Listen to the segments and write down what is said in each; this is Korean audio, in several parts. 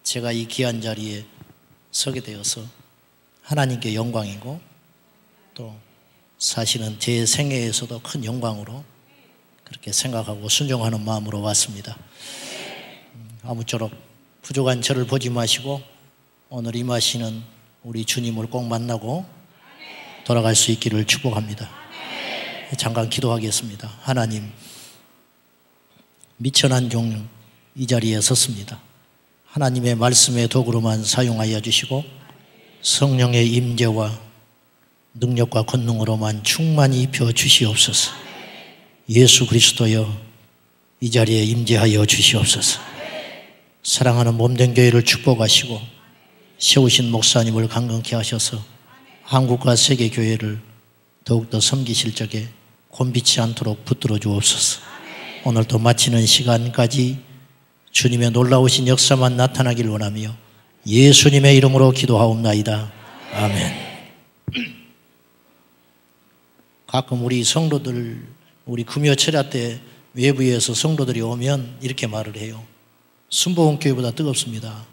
제가 이 귀한 자리에 서게 되어서 하나님께 영광이고 또 사실은 제 생애에서도 큰 영광으로 그렇게 생각하고 순종하는 마음으로 왔습니다. 아무쪼록 부족한 저를 보지 마시고 오늘 임하시는 우리 주님을 꼭 만나고 돌아갈 수 있기를 축복합니다. 잠깐 기도하겠습니다. 하나님, 미천한 종 이 자리에 섰습니다. 하나님의 말씀의 도구로만 사용하여 주시고 성령의 임재와 능력과 권능으로만 충만히 입혀 주시옵소서. 예수 그리스도여, 이 자리에 임재하여 주시옵소서. 사랑하는 몸된 교회를 축복하시고 세우신 목사님을 강건케 하셔서 한국과 세계 교회를 더욱더 섬기실 적에 곤비치 않도록 붙들어 주옵소서. 오늘도 마치는 시간까지 주님의 놀라우신 역사만 나타나길 원하며 예수님의 이름으로 기도하옵나이다. 아멘. 가끔 우리 성도들, 우리 금요 철야 때 외부에서 성도들이 오면 이렇게 말을 해요. 순복음교회보다 뜨겁습니다.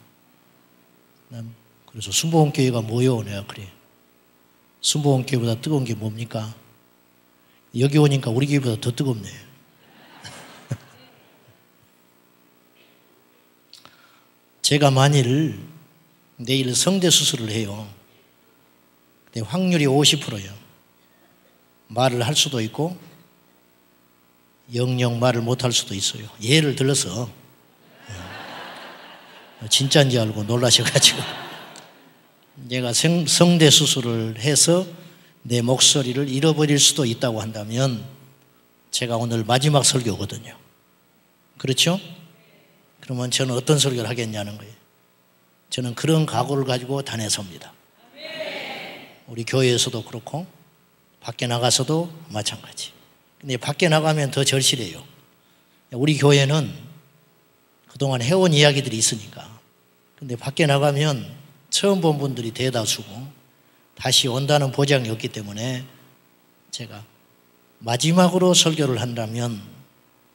그래서 순복음교회가 뭐요? 내가 그래. 순복음교회보다 뜨거운 게 뭡니까? 여기 오니까 우리 교회보다 더 뜨겁네요. 제가 만일 내일 성대 수술을 해요. 근데 확률이 50%예요. 말을 할 수도 있고 영영 말을 못할 수도 있어요. 예를 들어서 진짜인지 알고 놀라셔가지고 내가 성대 수술을 해서 내 목소리를 잃어버릴 수도 있다고 한다면 제가 오늘 마지막 설교거든요. 그렇죠? 그러면 저는 어떤 설교를 하겠냐는 거예요. 저는 그런 각오를 가지고 단에 섭니다. 우리 교회에서도 그렇고 밖에 나가서도 마찬가지. 근데 밖에 나가면 더 절실해요. 우리 교회는 그동안 해온 이야기들이 있으니까. 근데 밖에 나가면 처음 본 분들이 대다수고 다시 온다는 보장이 없기 때문에 제가 마지막으로 설교를 한다면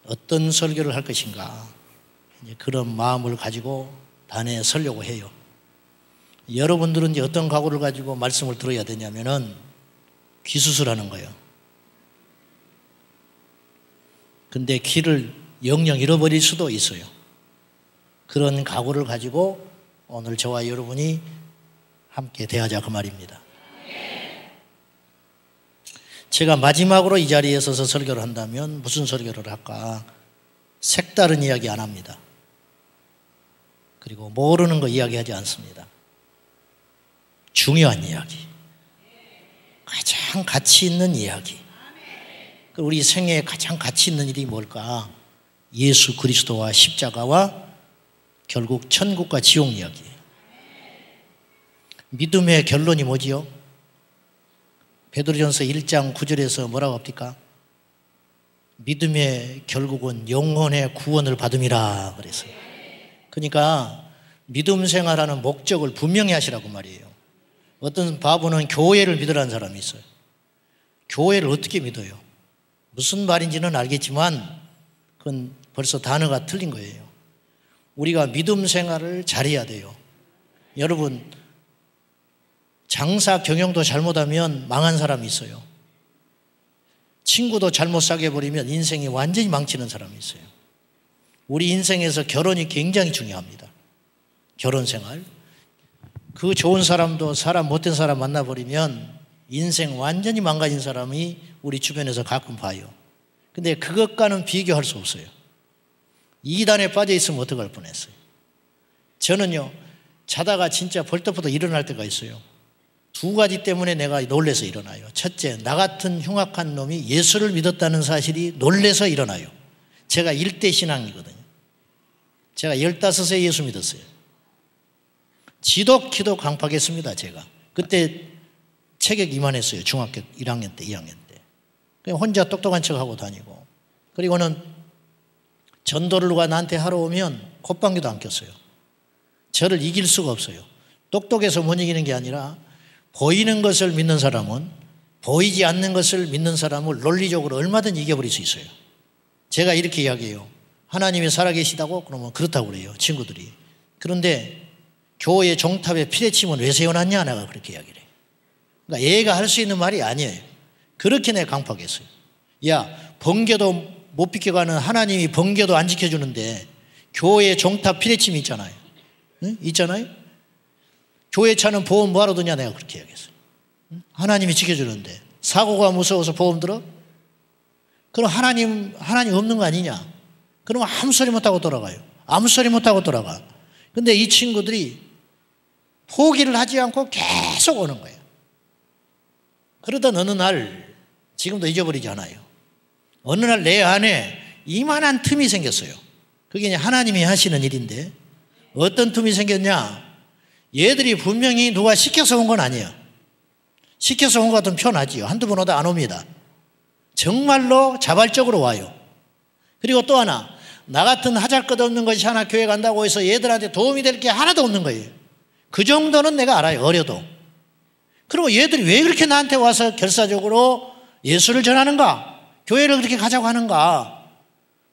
어떤 설교를 할 것인가, 이제 그런 마음을 가지고 단에 서려고 해요. 여러분들은 이제 어떤 각오를 가지고 말씀을 들어야 되냐면은 귀수술하는 거예요. 근데 귀를 영영 잃어버릴 수도 있어요. 그런 각오를 가지고 오늘 저와 여러분이 함께 대하자 그 말입니다. 제가 마지막으로 이 자리에 서서 설교를 한다면 무슨 설교를 할까? 색다른 이야기 안 합니다. 그리고 모르는 거 이야기하지 않습니다. 중요한 이야기, 가장 가치 있는 이야기, 우리 생애에 가장 가치 있는 일이 뭘까? 예수 그리스도와 십자가와 결국 천국과 지옥 이야기예요. 믿음의 결론이 뭐지요? 베드로전서 1장 9절에서 뭐라고 합니까? 믿음의 결국은 영혼의 구원을 받음이라 그랬어요. 그러니까 믿음 생활하는 목적을 분명히 하시라고 말이에요. 어떤 바보는 교회를 믿으라는 사람이 있어요. 교회를 어떻게 믿어요? 무슨 말인지는 알겠지만 그건 벌써 단어가 틀린 거예요. 우리가 믿음 생활을 잘해야 돼요. 여러분, 장사 경영도 잘못하면 망한 사람이 있어요. 친구도 잘못 사귀어 버리면 인생이 완전히 망치는 사람이 있어요. 우리 인생에서 결혼이 굉장히 중요합니다. 결혼 생활. 그 좋은 사람도 사람 못된 사람 만나버리면 인생 완전히 망가진 사람이 우리 주변에서 가끔 봐요. 근데 그것과는 비교할 수 없어요. 이단에 빠져 있으면 어떡할 뻔했어요. 저는요, 자다가 진짜 벌떡벌떡 일어날 때가 있어요. 두 가지 때문에 내가 놀래서 일어나요. 첫째, 나 같은 흉악한 놈이 예수를 믿었다는 사실이 놀래서 일어나요. 제가 일대 신앙이거든요. 제가 15세 예수 믿었어요. 지독히도 강팍했습니다. 제가 그때 체격 이만했어요. 중학교 1학년 때, 2학년 때. 그냥 혼자 똑똑한 척하고 다니고, 그리고는 전도를 누가 나한테 하러 오면 콧방귀도 안 꼈어요. 저를 이길 수가 없어요. 똑똑해서 못 이기는 게 아니라 보이는 것을 믿는 사람은 보이지 않는 것을 믿는 사람을 논리적으로 얼마든지 이겨버릴 수 있어요. 제가 이렇게 이야기해요. 하나님이 살아계시다고? 그러면 그렇다고 그래요, 친구들이. 그런데 교회 종탑에 피레침은 왜 세워놨냐 내가 그렇게 이야기를 해요. 그러니까 얘가 할 수 있는 말이 아니에요. 그렇게 내가 강팍했어요. 야, 번개도 못 비켜가는 하나님이 번개도 안 지켜주는데 교회 종탑 피레침이 있잖아요. 응? 있잖아요. 교회 차는 보험 뭐하러 드냐 내가 그렇게 이야기했어요. 응? 하나님이 지켜주는데 사고가 무서워서 보험 들어? 그럼 하나님 없는 거 아니냐? 그러면 아무 소리 못하고 돌아가요. 아무 소리 못하고 돌아가. 근데 이 친구들이 포기를 하지 않고 계속 오는 거예요. 그러던 어느 날, 지금도 잊어버리지 않아요. 어느 날 내 안에 이만한 틈이 생겼어요. 그게 이제 하나님이 하시는 일인데 어떤 틈이 생겼냐? 얘들이 분명히 누가 시켜서 온 건 아니에요. 시켜서 온 것 같으면 편하지요. 한두 번 오다 안 옵니다. 정말로 자발적으로 와요. 그리고 또 하나, 나 같은 하잘것없는 것이 하나 교회 간다고 해서 얘들한테 도움이 될 게 하나도 없는 거예요. 그 정도는 내가 알아요. 어려도. 그리고 얘들이 왜 그렇게 나한테 와서 결사적으로 예수를 전하는가? 교회를 그렇게 가자고 하는가?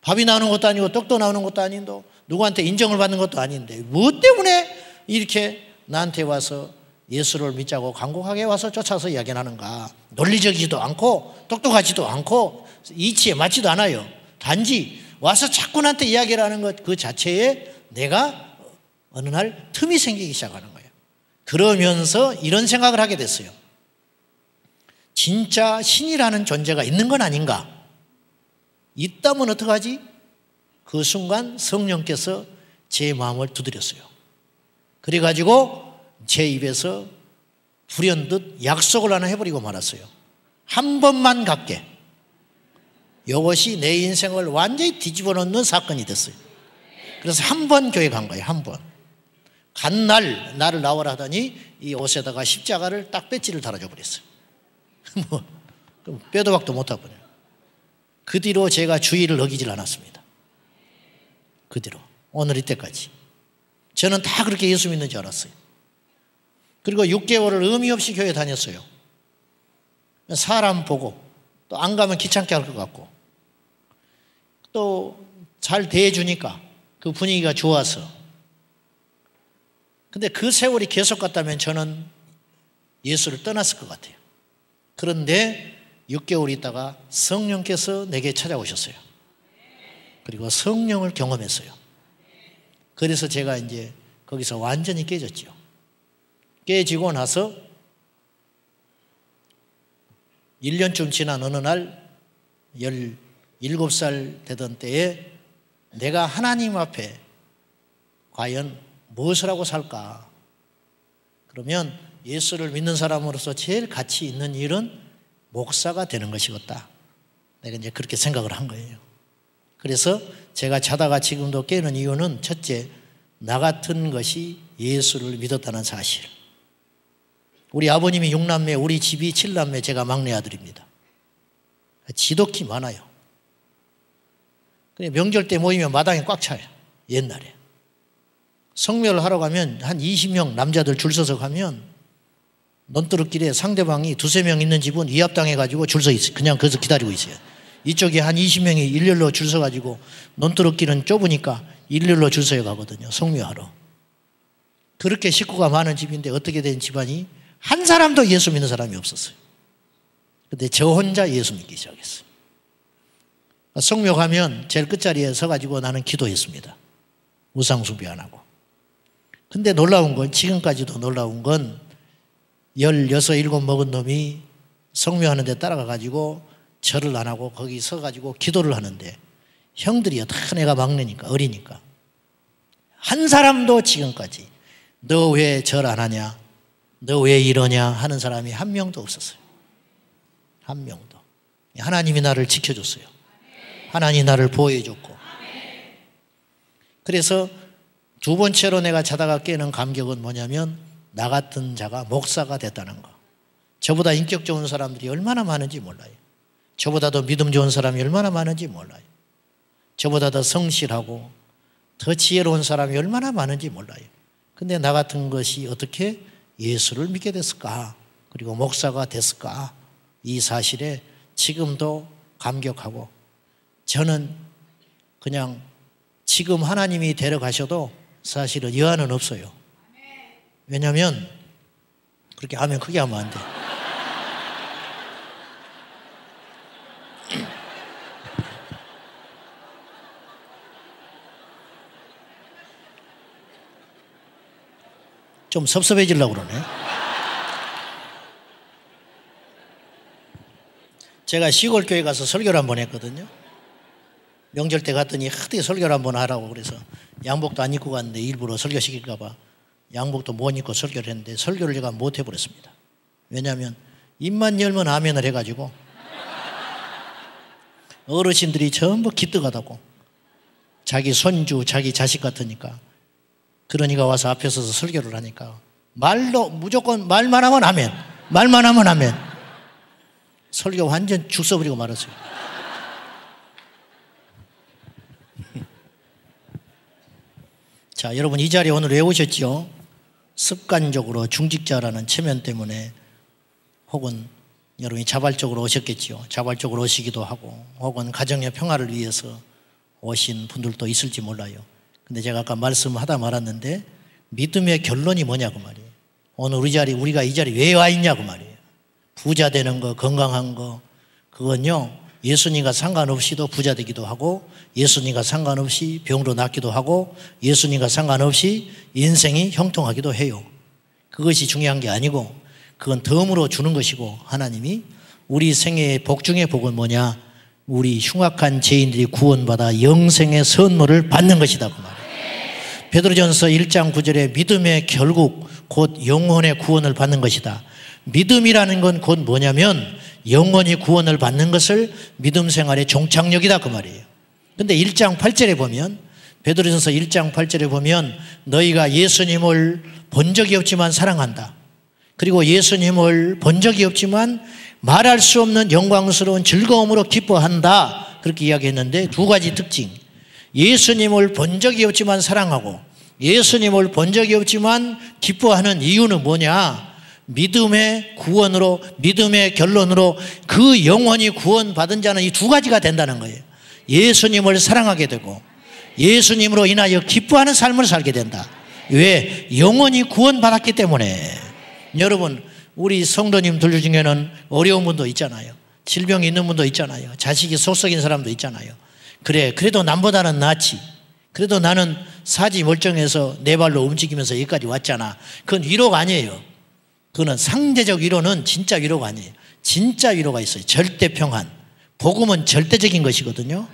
밥이 나오는 것도 아니고 떡도 나오는 것도 아닌데 누구한테 인정을 받는 것도 아닌데 무엇 때문에 이렇게 나한테 와서 예수를 믿자고 간곡하게 와서 쫓아서 이야기하는가? 논리적이지도 않고 똑똑하지도 않고 이치에 맞지도 않아요. 단지 와서 자꾸 나한테 이야기를 하는 것 그 자체에 내가 어느 날 틈이 생기기 시작하는 거예요. 그러면서 이런 생각을 하게 됐어요. 진짜 신이라는 존재가 있는 건 아닌가? 있다면 어떡하지? 그 순간 성령께서 제 마음을 두드렸어요. 그래가지고 제 입에서 불현듯 약속을 하나 해버리고 말았어요. 한 번만 갈게. 이것이 내 인생을 완전히 뒤집어 놓는 사건이 됐어요. 그래서 한 번 교회 간 거예요. 한 번. 간 날 나를 나오라 하더니 이 옷에다가 십자가를 딱 배지를 달아줘 버렸어요. 뭐 빼도 박도 못하고 버려요. 그 뒤로 제가 주의를 어기질 않았습니다. 그 뒤로 오늘 이때까지 저는 다 그렇게 예수 믿는 줄 알았어요. 그리고 6개월을 의미 없이 교회 다녔어요. 사람 보고 또 안 가면 귀찮게 할 것 같고 또 잘 대해주니까 그 분위기가 좋아서. 근데 그 세월이 계속 갔다면 저는 예수를 떠났을 것 같아요. 그런데 6개월 있다가 성령께서 내게 찾아오셨어요. 그리고 성령을 경험했어요. 그래서 제가 이제 거기서 완전히 깨졌죠. 깨지고 나서 1년쯤 지난 어느 날 17살 되던 때에 내가 하나님 앞에 과연 무엇을 하고 살까? 그러면 예수를 믿는 사람으로서 제일 가치 있는 일은 목사가 되는 것이었다. 내가 이제 그렇게 생각을 한 거예요. 그래서 제가 자다가 지금도 깨는 이유는 첫째, 나 같은 것이 예수를 믿었다는 사실. 우리 아버님이 6남매, 우리 집이 7남매, 제가 막내 아들입니다. 지독히 많아요. 명절 때 모이면 마당에 꽉 차요. 옛날에. 성묘를 하러 가면 한 20명 남자들 줄 서서 가면 논두렁길에 상대방이 두세 명 있는 집은 위압당해가지고 줄 서 있어요. 그냥 거기서 기다리고 있어요. 이쪽에 한 20명이 일렬로 줄 서가지고 논두렁길은 좁으니까 일렬로 줄 서여 가거든요. 성묘하러. 그렇게 식구가 많은 집인데 어떻게 된 집안이 한 사람도 예수 믿는 사람이 없었어요. 근데 저 혼자 예수 믿기 시작했어요. 성묘 가면 제일 끝자리에 서가지고 나는 기도했습니다. 우상 숭배 안 하고. 근데 놀라운 건, 지금까지도 놀라운 건 16, 17 먹은 놈이 성묘하는 데 따라가가지고 절을 안 하고 거기 서가지고 기도를 하는데 형들이요, 다 내가 막내니까, 어리니까. 한 사람도 지금까지 너 왜 절 안 하냐? 너 왜 이러냐? 하는 사람이 한 명도 없었어요. 한 명도. 하나님이 나를 지켜줬어요. 하나님이 나를 보호해줬고. 그래서 두 번째로 내가 자다가 깨는 감격은 뭐냐면 나 같은 자가 목사가 됐다는 거. 저보다 인격 좋은 사람들이 얼마나 많은지 몰라요. 저보다 더 믿음 좋은 사람이 얼마나 많은지 몰라요. 저보다 더 성실하고 더 지혜로운 사람이 얼마나 많은지 몰라요. 근데 나 같은 것이 어떻게 예수를 믿게 됐을까? 그리고 목사가 됐을까? 이 사실에 지금도 감격하고 저는 그냥 지금 하나님이 데려가셔도 사실은 여한은 없어요. 왜냐하면 그렇게 하면 크게 하면 안 돼. 좀 섭섭해지려고 그러네. 제가 시골 교회 가서 설교를 한번 했거든요. 명절 때 갔더니 하도 설교를 한번 하라고 그래서 양복도 안 입고 갔는데 일부러 설교시킬까 봐 양복도 못 입고 설교를 했는데 설교를 제가 못 해버렸습니다. 왜냐하면 입만 열면 아멘을 해가지고 어르신들이 전부 기특하다고, 자기 손주 자기 자식 같으니까. 그러니까 와서 앞에 서서 설교를 하니까 말로 무조건 말만 하면 아멘, 말만 하면 아멘. 설교 완전 죽 써버리고 말았어요. 자, 여러분 이 자리에 오늘 왜 오셨죠? 습관적으로 중직자라는 체면 때문에, 혹은 여러분이 자발적으로 오셨겠죠. 자발적으로 오시기도 하고, 혹은 가정의 평화를 위해서 오신 분들도 있을지 몰라요. 근데 제가 아까 말씀하다 말았는데 믿음의 결론이 뭐냐고 말이에요. 오늘 우리가 이 자리 왜 와 있냐고 말이에요. 부자 되는 거, 건강한 거, 그건요 예수님과 상관없이도 부자 되기도 하고, 예수님과 상관없이 병으로 낫기도 하고, 예수님과 상관없이 인생이 형통하기도 해요. 그것이 중요한 게 아니고 그건 덤으로 주는 것이고, 하나님이 우리 생애의 복 중의 복은 뭐냐? 우리 흉악한 죄인들이 구원받아 영생의 선물을 받는 것이다 그 말이에요. 베드로전서 1장 9절에 믿음의 결국 곧 영혼의 구원을 받는 것이다. 믿음이라는 건 곧 뭐냐면 영원히 구원을 받는 것을 믿음 생활의 종착역이다 그 말이에요. 근데 1장 8절에 보면, 베드로전서 1장 8절에 보면 너희가 예수님을 본 적이 없지만 사랑한다. 그리고 예수님을 본 적이 없지만 말할 수 없는 영광스러운 즐거움으로 기뻐한다. 그렇게 이야기했는데 두 가지 특징. 예수님을 본 적이 없지만 사랑하고 예수님을 본 적이 없지만 기뻐하는 이유는 뭐냐? 믿음의 구원으로, 믿음의 결론으로 그 영원히 구원받은 자는 이 두 가지가 된다는 거예요. 예수님을 사랑하게 되고 예수님으로 인하여 기뻐하는 삶을 살게 된다. 왜? 영원히 구원받았기 때문에. 여러분, 우리 성도님들 중에는 어려운 분도 있잖아요. 질병이 있는 분도 있잖아요. 자식이 속썩인 사람도 있잖아요. 그래도 남보다는 낫지. 그래도 나는 사지 멀쩡해서 내 발로 움직이면서 여기까지 왔잖아. 그건 위로가 아니에요. 그거는 상대적 위로는 진짜 위로가 아니에요. 진짜 위로가 있어요. 절대 평안. 복음은 절대적인 것이거든요.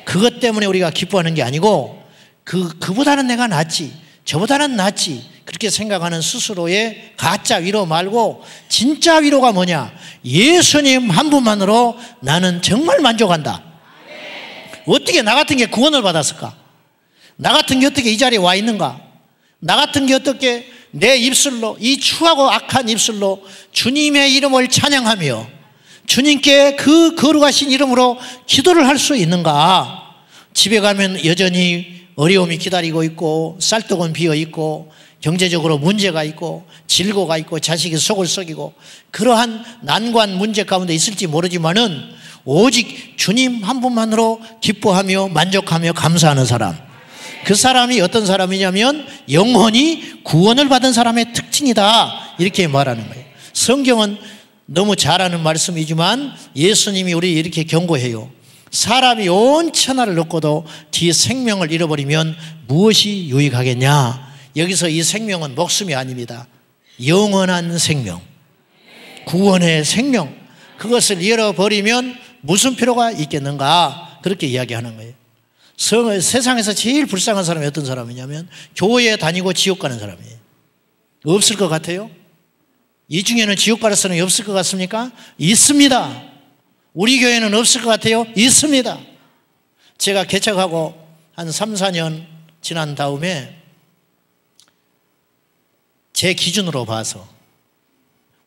그것 때문에 우리가 기뻐하는 게 아니고 그보다는 내가 낫지, 저보다는 낫지, 그렇게 생각하는 스스로의 가짜 위로 말고 진짜 위로가 뭐냐? 예수님 한 분만으로 나는 정말 만족한다. 어떻게 나 같은 게 구원을 받았을까? 나 같은 게 어떻게 이 자리에 와 있는가? 나 같은 게 어떻게 내 입술로, 이 추하고 악한 입술로 주님의 이름을 찬양하며 주님께 그 거룩하신 이름으로 기도를 할 수 있는가? 집에 가면 여전히 어려움이 기다리고 있고 쌀떡은 비어 있고 경제적으로 문제가 있고 질고가 있고 자식이 속을 썩이고 그러한 난관 문제 가운데 있을지 모르지만은 오직 주님 한 분만으로 기뻐하며 만족하며 감사하는 사람, 그 사람이 어떤 사람이냐면 영원히 구원을 받은 사람의 특징이다, 이렇게 말하는 거예요. 성경은 너무 잘 아는 말씀이지만 예수님이 우리 이렇게 경고해요. 사람이 온 천하를 얻고도 뒤 생명을 잃어버리면 무엇이 유익하겠냐? 여기서 이 생명은 목숨이 아닙니다. 영원한 생명, 구원의 생명, 그것을 잃어버리면 무슨 필요가 있겠는가? 그렇게 이야기하는 거예요. 세상에서 제일 불쌍한 사람이 어떤 사람이냐면 교회에 다니고 지옥 가는 사람이에요. 없을 것 같아요? 이 중에는 지옥 갈 사람이 없을 것 같습니까? 있습니다. 우리 교회는 없을 것 같아요? 있습니다. 제가 개척하고 한 3, 4년 지난 다음에 제 기준으로 봐서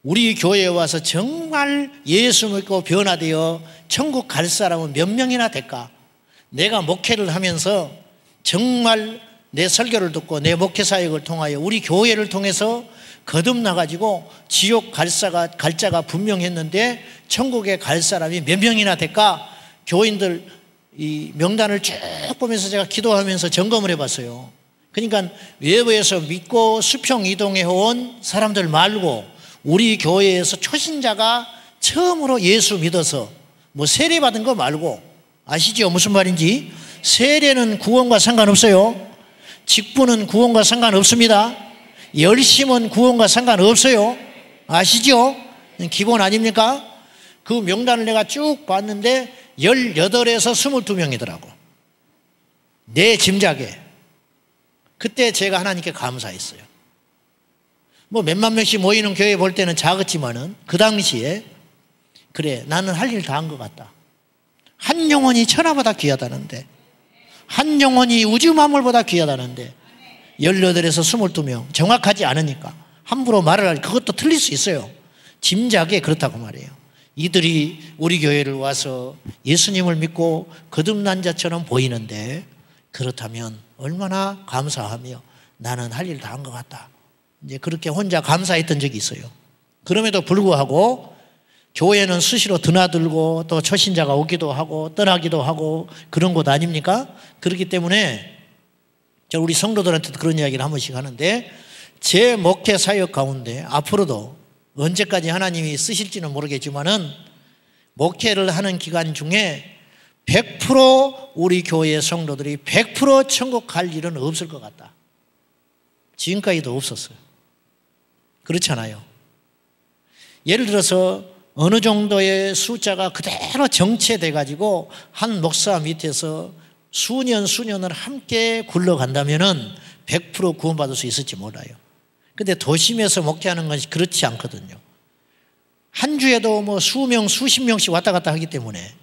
우리 교회에 와서 정말 예수 믿고 변화되어 천국 갈 사람은 몇 명이나 될까? 내가 목회를 하면서 정말 내 설교를 듣고 내 목회 사역을 통하여 우리 교회를 통해서 거듭나가지고 지옥 갈 자가 분명했는데 천국에 갈 사람이 몇 명이나 될까? 교인들 이 명단을 쭉 보면서 제가 기도하면서 점검을 해봤어요. 그러니까 외부에서 믿고 수평 이동해 온 사람들 말고 우리 교회에서 초신자가 처음으로 예수 믿어서 뭐 세례 받은 거 말고, 아시죠? 무슨 말인지. 세례는 구원과 상관없어요. 직분은 구원과 상관없습니다. 열심은 구원과 상관없어요. 아시죠? 기본 아닙니까? 그 명단을 내가 쭉 봤는데 18에서 22명이더라고. 내 짐작에. 그때 제가 하나님께 감사했어요. 뭐 몇만 명씩 모이는 교회 볼 때는 작았지만은 그 당시에 그래, 나는 할 일 다 한 것 같다. 한 영혼이 천하보다 귀하다는데, 한 영혼이 우주 만물보다 귀하다는데 18에서 22명, 정확하지 않으니까 함부로 말을 할, 그것도 틀릴 수 있어요. 짐작에 그렇다고 말해요. 이들이 우리 교회를 와서 예수님을 믿고 거듭난 자처럼 보이는데, 그렇다면 얼마나 감사하며 나는 할 일 다 한 것 같다. 이제 그렇게 혼자 감사했던 적이 있어요. 그럼에도 불구하고 교회는 수시로 드나들고 또 초신자가 오기도 하고 떠나기도 하고 그런 곳 아닙니까? 그렇기 때문에 우리 성도들한테도 그런 이야기를 한 번씩 하는데, 제 목회 사역 가운데 앞으로도 언제까지 하나님이 쓰실지는 모르겠지만은 목회를 하는 기간 중에 100% 우리 교회 성도들이 100% 천국 갈 일은 없을 것 같다. 지금까지도 없었어요. 그렇잖아요. 예를 들어서 어느 정도의 숫자가 그대로 정체돼 가지고 한 목사 밑에서 수년을 함께 굴러간다면은 100% 구원받을 수 있을지 몰라요. 근데 도심에서 목회하는 것이 그렇지 않거든요. 한 주에도 뭐 수명, 수십 명씩 왔다 갔다 하기 때문에,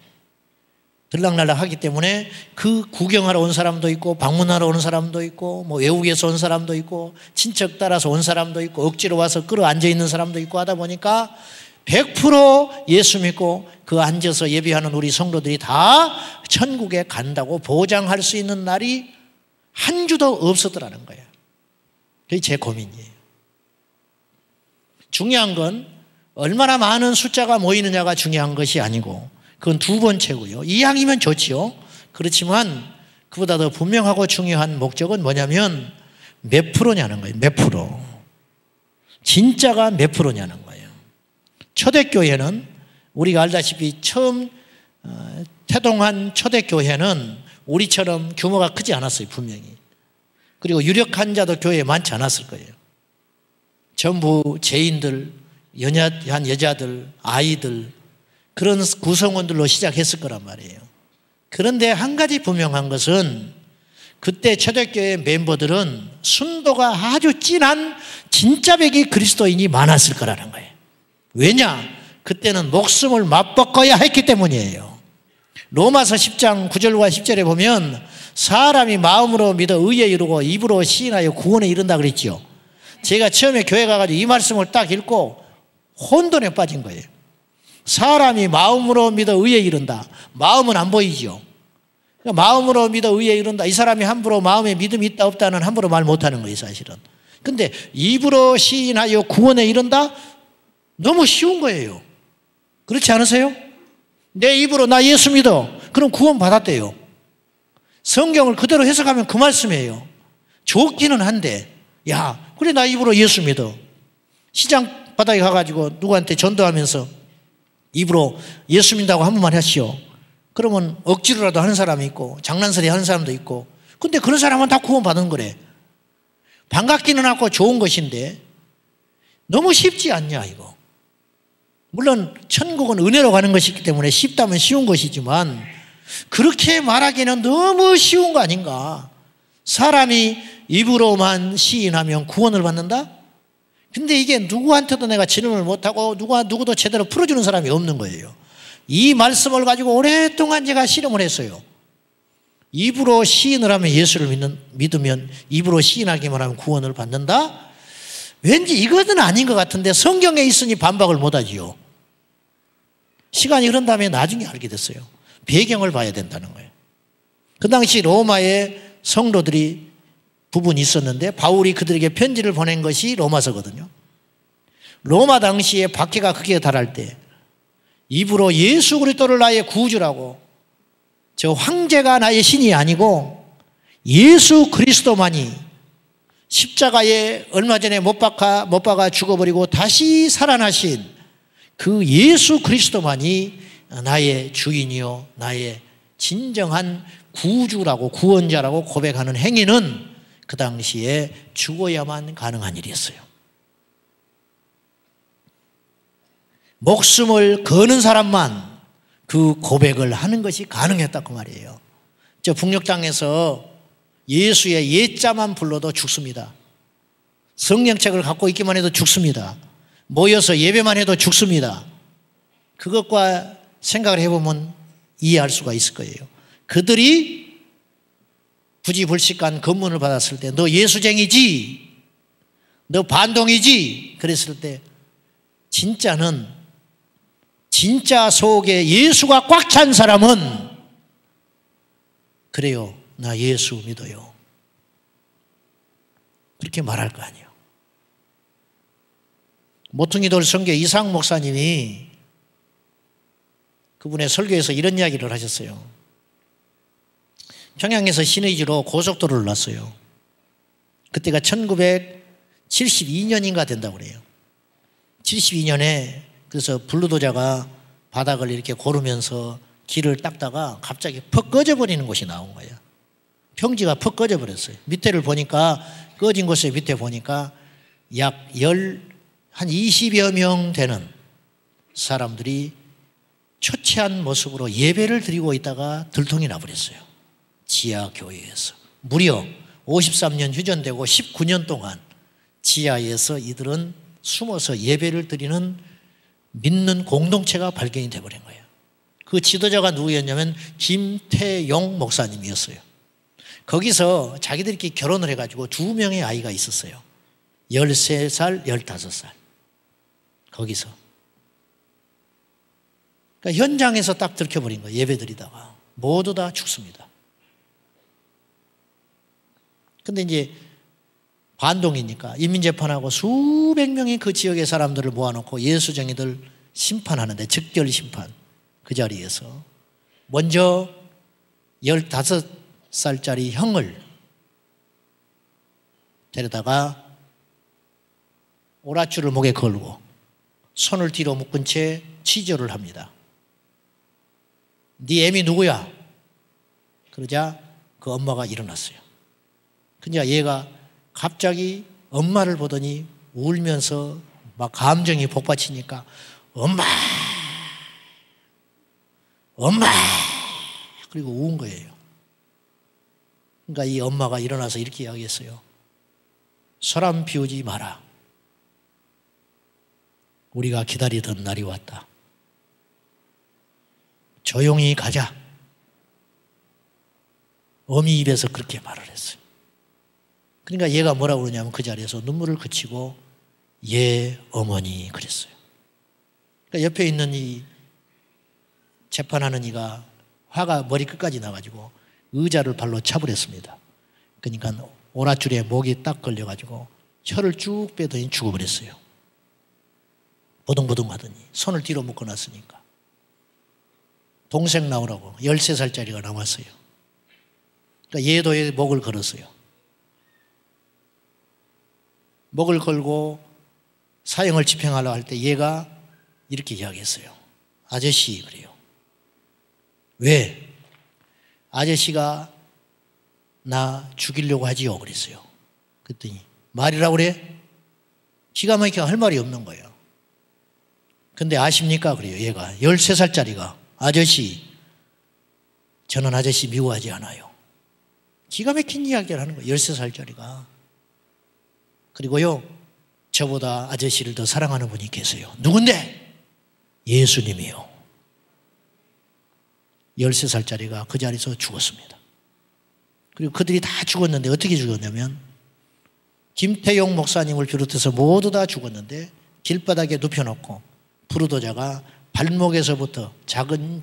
들락날락 하기 때문에 그 구경하러 온 사람도 있고 방문하러 오는 사람도 있고 뭐 외국에서 온 사람도 있고 친척 따라서 온 사람도 있고 억지로 와서 끌어앉아 있는 사람도 있고 하다 보니까 100% 예수 믿고 그 앉아서 예배하는 우리 성도들이 다 천국에 간다고 보장할 수 있는 날이 한 주도 없었더라는 거예요. 그게 제 고민이에요. 중요한 건 얼마나 많은 숫자가 모이느냐가 중요한 것이 아니고, 그건 두 번째고요. 이왕이면 좋지요. 그렇지만 그보다 더 분명하고 중요한 목적은 뭐냐면 몇 프로냐는 거예요. 몇 프로. 진짜가 몇 프로냐는 거예요. 초대교회는 우리가 알다시피 처음 태동한 초대교회는 우리처럼 규모가 크지 않았어요. 분명히. 그리고 유력한 자도 교회에 많지 않았을 거예요. 전부 죄인들, 연약한 여자들, 아이들, 그런 구성원들로 시작했을 거란 말이에요. 그런데 한 가지 분명한 것은 그때 초대교회 멤버들은 순도가 아주 진한 진짜 백이 그리스도인이 많았을 거라는 거예요. 왜냐? 그때는 목숨을 맞바꿔야 했기 때문이에요. 로마서 10장 9절과 10절에 보면 사람이 마음으로 믿어 의에 이르고 입으로 시인하여 구원에 이른다 그랬죠. 제가 처음에 교회 가가지고 이 말씀을 딱 읽고 혼돈에 빠진 거예요. 사람이 마음으로 믿어 의에 이른다. 마음은 안 보이죠. 마음으로 믿어 의에 이른다. 이 사람이 함부로 마음에 믿음이 있다 없다는 함부로 말 못하는 거예요, 사실은. 근데 입으로 시인하여 구원에 이른다? 너무 쉬운 거예요. 그렇지 않으세요? 내 입으로 나 예수 믿어. 그럼 구원 받았대요. 성경을 그대로 해석하면 그 말씀이에요. 좋기는 한데, 야, 그래 나 입으로 예수 믿어. 시장 바닥에 가가지고 누구한테 전도하면서 입으로 예수 믿는다고 한 번만 하시오. 그러면 억지로라도 하는 사람이 있고 장난소리 하는 사람도 있고, 근데 그런 사람은 다 구원 받은 거래. 반갑기는 하고 좋은 것인데 너무 쉽지 않냐 이거. 물론 천국은 은혜로 가는 것이기 때문에 쉽다면 쉬운 것이지만 그렇게 말하기는 너무 쉬운 거 아닌가. 사람이 입으로만 시인하면 구원을 받는다? 근데 이게 누구한테도 내가 질문을 못하고 누구도 제대로 풀어주는 사람이 없는 거예요. 이 말씀을 가지고 오랫동안 제가 실험을 했어요. 입으로 시인을 하면 예수를 믿으면 입으로 시인하기만 하면 구원을 받는다? 왠지 이것은 아닌 것 같은데 성경에 있으니 반박을 못하지요. 시간이 흐른 다음에 나중에 알게 됐어요. 배경을 봐야 된다는 거예요. 그 당시 로마의 성도들이 부분이 있었는데 바울이 그들에게 편지를 보낸 것이 로마서거든요. 로마 당시에 박해가 극에 달할 때 입으로 예수 그리스도를 나의 구주라고, 저 황제가 나의 신이 아니고 예수 그리스도만이 십자가에 얼마 전에 못 박아 죽어버리고 다시 살아나신 그 예수 그리스도만이 나의 주인이요 나의 진정한 구주라고 구원자라고 고백하는 행위는 그 당시에 죽어야만 가능한 일이었어요. 목숨을 거는 사람만 그 고백을 하는 것이 가능했다 그 말이에요. 저 북녘 땅에서 예수의 예자만 불러도 죽습니다. 성령책을 갖고 있기만 해도 죽습니다. 모여서 예배만 해도 죽습니다. 그것과 생각을 해보면 이해할 수가 있을 거예요. 그들이 부지불식한 검문을 받았을 때 너 예수쟁이지? 너 반동이지? 그랬을 때 진짜 속에 예수가 꽉 찬 사람은 그래요. 나 예수 믿어요. 그렇게 말할 거 아니에요. 모퉁이돌 선교 이상 목사님이 그분의 설교에서 이런 이야기를 하셨어요. 평양에서 신의지로 고속도로를 놨어요. 그때가 1972년인가 된다고 그래요. 72년에 그래서 블루도자가 바닥을 이렇게 고르면서 길을 닦다가 갑자기 퍽 꺼져버리는 곳이 나온 거예요. 평지가 퍽 꺼져버렸어요. 밑에를 보니까 꺼진 곳에 밑에 보니까 약 20여 명 되는 사람들이 초췌한 모습으로 예배를 드리고 있다가 들통이 나버렸어요. 지하 교회에서. 무려 53년 휴전되고 19년 동안 지하에서 이들은 숨어서 예배를 드리는 믿는 공동체가 발견이 되어버린 거예요. 그 지도자가 누구였냐면 김태용 목사님이었어요. 거기서 자기들끼리 결혼을 해가지고 2명의 아이가 있었어요. 13살, 15살. 거기서. 그러니까 현장에서 딱 들켜버린 거예요. 예배 드리다가. 모두 다 죽습니다. 근데 이제 반동이니까 인민재판하고 수백 명의 그 지역의 사람들을 모아놓고 예수쟁이들 심판하는데 즉결 심판 그 자리에서 먼저 15살짜리 형을 데려다가 오랏줄을 목에 걸고 손을 뒤로 묶은 채 치조를 합니다. 네 애미 누구야? 그러자 그 엄마가 일어났어요. 그러니까 얘가 갑자기 엄마를 보더니 울면서 막 감정이 복받치니까 엄마 그리고 운 거예요. 그러니까 이 엄마가 일어나서 이렇게 이야기했어요. 사람 비우지 마라. 우리가 기다리던 날이 왔다. 조용히 가자. 어미 입에서 그렇게 말을 했어요. 그러니까 얘가 뭐라고 그러냐면 그 자리에서 눈물을 그치고 예 어머니 그랬어요. 그러니까 옆에 있는 이 재판하는 이가 화가 머리끝까지 나가지고 의자를 발로 차버렸습니다. 그러니까 오랏줄에 목이 딱 걸려가지고 혀를 쭉 빼더니 죽어버렸어요. 보둥보둥 하더니 손을 뒤로 묶어놨으니까. 동생 나오라고 13살짜리가 남았어요. 그러니까 얘도 목을 걸었어요. 목을 걸고 사형을 집행하려고 할 때 얘가 이렇게 이야기했어요. 아저씨 그래요. 왜? 아저씨가 나 죽이려고 하지요 그랬어요. 그랬더니 말이라고 그래? 기가 막히게 할 말이 없는 거예요. 근데 아십니까? 그래요. 얘가 13살짜리가 아저씨 저는 아저씨 미워하지 않아요. 기가 막힌 이야기를 하는 거예요. 13살짜리가. 그리고요 저보다 아저씨를 더 사랑하는 분이 계세요. 누군데? 예수님이요. 13살짜리가 그 자리에서 죽었습니다. 그리고 그들이 다 죽었는데 어떻게 죽었냐면 김태용 목사님을 비롯해서 모두 다 죽었는데 길바닥에 눕혀놓고 부르도자가 발목에서부터 작은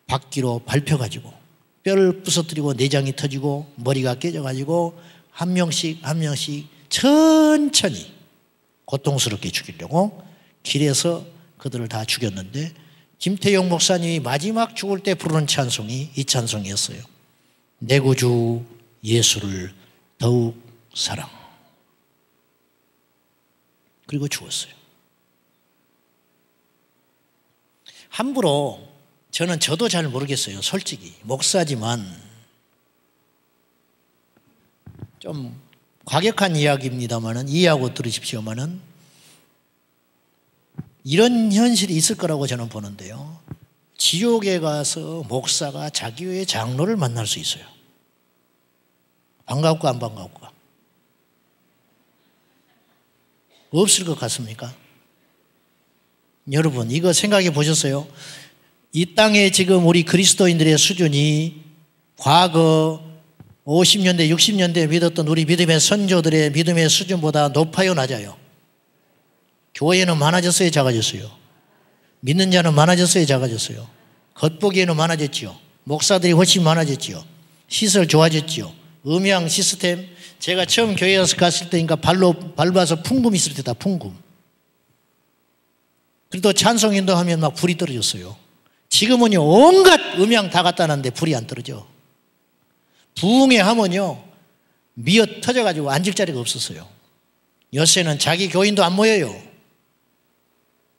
바퀴로 밟혀가지고 뼈를 부서뜨리고 내장이 터지고 머리가 깨져가지고 한 명씩 천천히 고통스럽게 죽이려고 길에서 그들을 다 죽였는데 김태용 목사님이 마지막 죽을 때 부르는 찬송이 이 찬송이었어요. 내 구주 예수를 더욱 사랑. 그리고 죽었어요. 함부로 저도 잘 모르겠어요. 솔직히 목사지만 좀 과격한 이야기입니다만은 이해하고 들으십시오만은 이런 현실이 있을 거라고 저는 보는데요. 지옥에 가서 목사가 자기 교회 장로를 만날 수 있어요. 반가울까 안 반가울까? 없을 것 같습니까? 여러분 이거 생각해 보셨어요? 이 땅에 지금 우리 그리스도인들의 수준이 과거 50년대 60년대에 믿었던 우리 믿음의 선조들의 믿음의 수준보다 높아요 낮아요? 교회는 많아졌어요 작아졌어요? 믿는 자는 많아졌어요 작아졌어요? 겉보기에는 많아졌지요. 목사들이 훨씬 많아졌지요. 시설 좋아졌지요. 음향 시스템, 제가 처음 교회에 갔을 때니까 발로 밟아서 풍금 있을 때다 풍금. 그래도 찬송인도 하면 막 불이 떨어졌어요. 지금은요 온갖 음향 다 갖다 놨는데 불이 안 떨어져. 부흥회 하면요 미어 터져가지고 앉을 자리가 없었어요. 요새는 자기 교인도 안 모여요.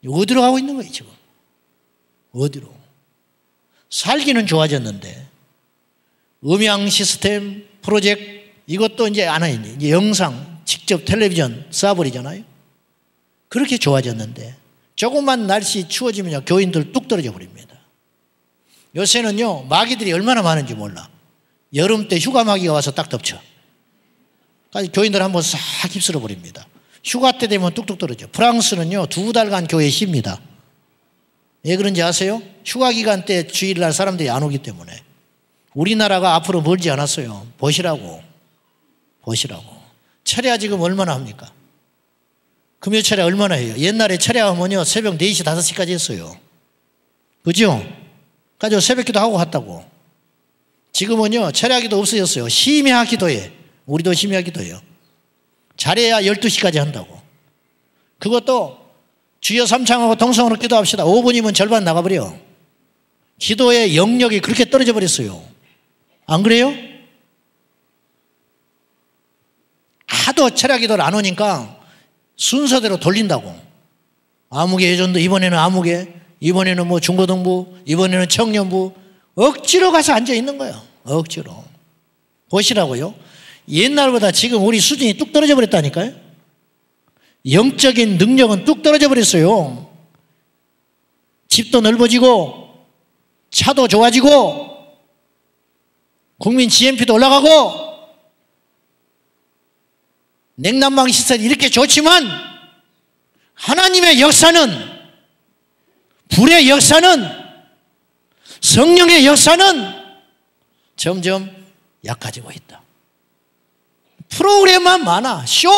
어디로 가고 있는 거예요 지금? 어디로? 살기는 좋아졌는데 음향 시스템 프로젝트 이것도 이제 안 해요. 이제 영상 직접 텔레비전 쏴버리잖아요. 그렇게 좋아졌는데 조금만 날씨 추워지면 교인들 뚝 떨어져 버립니다. 요새는요 마귀들이 얼마나 많은지 몰라. 여름 때 휴가 마귀가 와서 딱 덮쳐. 교인들 한번 싹 휩쓸어 버립니다. 휴가 때 되면 뚝뚝 떨어져. 프랑스는요 2달간 교회 쉽니다. 왜 그런지 아세요? 휴가 기간 때 주일날 사람들이 안 오기 때문에. 우리나라가 앞으로 멀지 않았어요. 보시라고. 철야 지금 얼마나 합니까? 금요 철야 얼마나 해요? 옛날에 철야 하면요 새벽 4시 5시까지 했어요. 그죠? 가지고 새벽기도 하고 갔다고. 지금은요 철야기도 없어졌어요. 심야 기도해. 우리도 심야 기도해요. 잘해야 12시까지 한다고. 그것도 주여 삼창하고 동성으로 기도합시다. 5분이면 절반 나가버려. 기도의 영역이 그렇게 떨어져 버렸어요. 안 그래요? 하도 철야 기도를 안 오니까 순서대로 돌린다고. 아무개 예전도 이번에는 아무개, 이번에는 뭐 중고등부, 이번에는 청년부. 억지로 가서 앉아 있는 거예요. 억지로. 보시라고요. 옛날보다 지금 우리 수준이 뚝 떨어져 버렸다니까요. 영적인 능력은 뚝 떨어져 버렸어요. 집도 넓어지고 차도 좋아지고 국민 GNP도 올라가고 냉난방 시설이 이렇게 좋지만 하나님의 역사는, 불의 역사는, 성령의 역사는 점점 약해지고 있다. 프로그램만 많아. 쇼.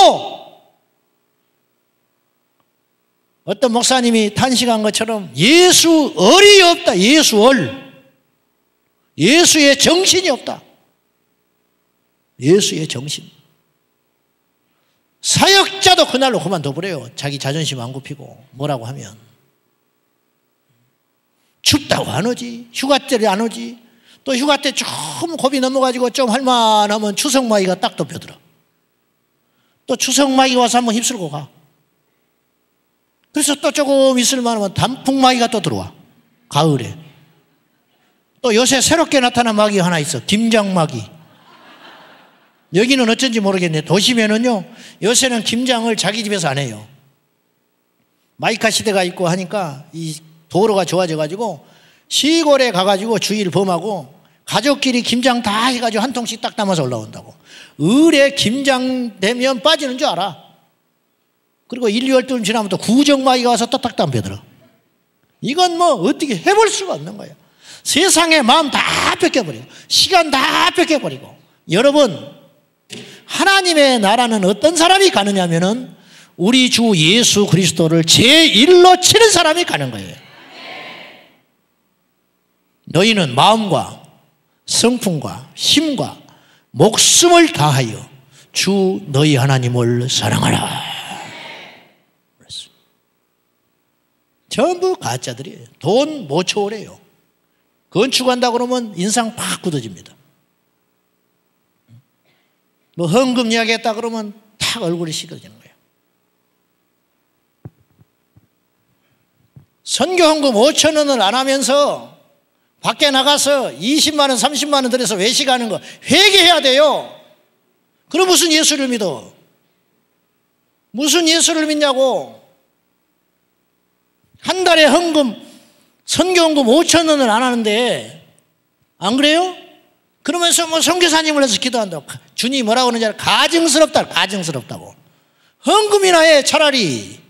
어떤 목사님이 탄식한 것처럼 예수얼이 없다. 예수얼. 예수의 정신이 없다. 예수의 정신. 사역자도 그날로 그만둬버려요. 자기 자존심 안 굽히고 뭐라고 하면. 춥다고 안 오지. 휴가 때를 안 오지. 또 휴가 때 좀 겁이 넘어가지고 좀 할만하면 추석마귀가 딱 덮여들어. 또 추석마귀가 와서 한번 휩쓸고 가. 그래서 또 조금 있을만하면 단풍마귀가 또 들어와. 가을에. 또 요새 새롭게 나타난 마귀가 하나 있어. 김장마귀. 여기는 어쩐지 모르겠네. 도심에는요 요새는 김장을 자기 집에서 안 해요. 마이카 시대가 있고 하니까 이 도로가 좋아져가지고 시골에 가가지고 주일 범하고 가족끼리 김장 다 해가지고 한 통씩 딱 담아서 올라온다고. 을에 김장 되면 빠지는 줄 알아. 그리고 1, 2월쯤 지나면 또 구정마귀가 와서 또 딱 담배들어. 이건 뭐 어떻게 해볼 수가 없는 거예요. 세상에 마음 다 뺏겨버리고 시간 다 뺏겨버리고. 여러분, 하나님의 나라는 어떤 사람이 가느냐 하면은 우리 주 예수 그리스도를 제1로 치는 사람이 가는 거예요. 너희는 마음과 성품과 힘과 목숨을 다하여 주 너희 하나님을 사랑하라. 전부 가짜들이에요. 돈 못 초월해요. 건축한다 그러면 인상 팍 굳어집니다. 뭐 헌금 이야기했다 그러면 탁 얼굴이 시커지는 거예요. 선교 헌금 5천 원을 안 하면서 밖에 나가서 20만 원, 30만 원 들여서 외식하는 거 회개해야 돼요. 그럼 무슨 예수를 믿어? 무슨 예수를 믿냐고. 한 달에 헌금, 선교 헌금 5천 원을 안 하는데 안 그래요? 그러면서 뭐 선교사님을 해서 기도한다고. 주님이 뭐라고 그러는지 알아? 가증스럽다. 가증스럽다고. 헌금이나 해 차라리.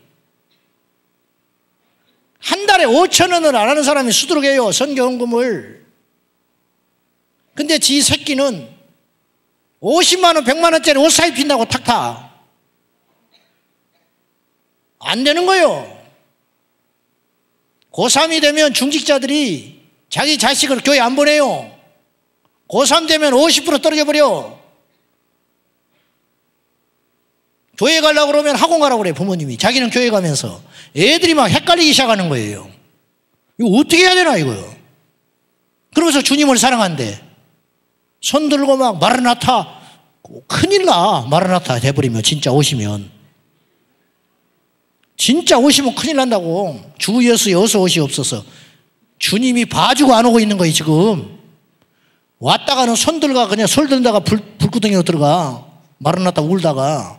한 달에 5천 원을 안 하는 사람이 수두룩해요. 선교 헌금을. 근데 지 새끼는 50만 원, 100만 원짜리 옷 사 입힌다고 탁탁. 안 되는 거예요. 고3이 되면 중직자들이 자기 자식을 교회 안 보내요. 고3 되면 50% 떨어져 버려. 교회 가려고 그러면 학원 가라고 그래 부모님이. 자기는 교회 가면서 애들이 막 헷갈리기 시작하는 거예요. 이거 어떻게 해야 되나 이거요. 그러면서 주님을 사랑한대. 손 들고 막 마르나타. 큰일 나. 마르나타 돼버리면 진짜 오시면. 진짜 오시면 큰일 난다고. 주 예수에 어서 오시옵소서. 주님이 봐주고 안 오고 있는 거예요 지금. 왔다가는 손 들가 그냥 솔 들다가 불구덩이로 들어가. 마르나타 울다가.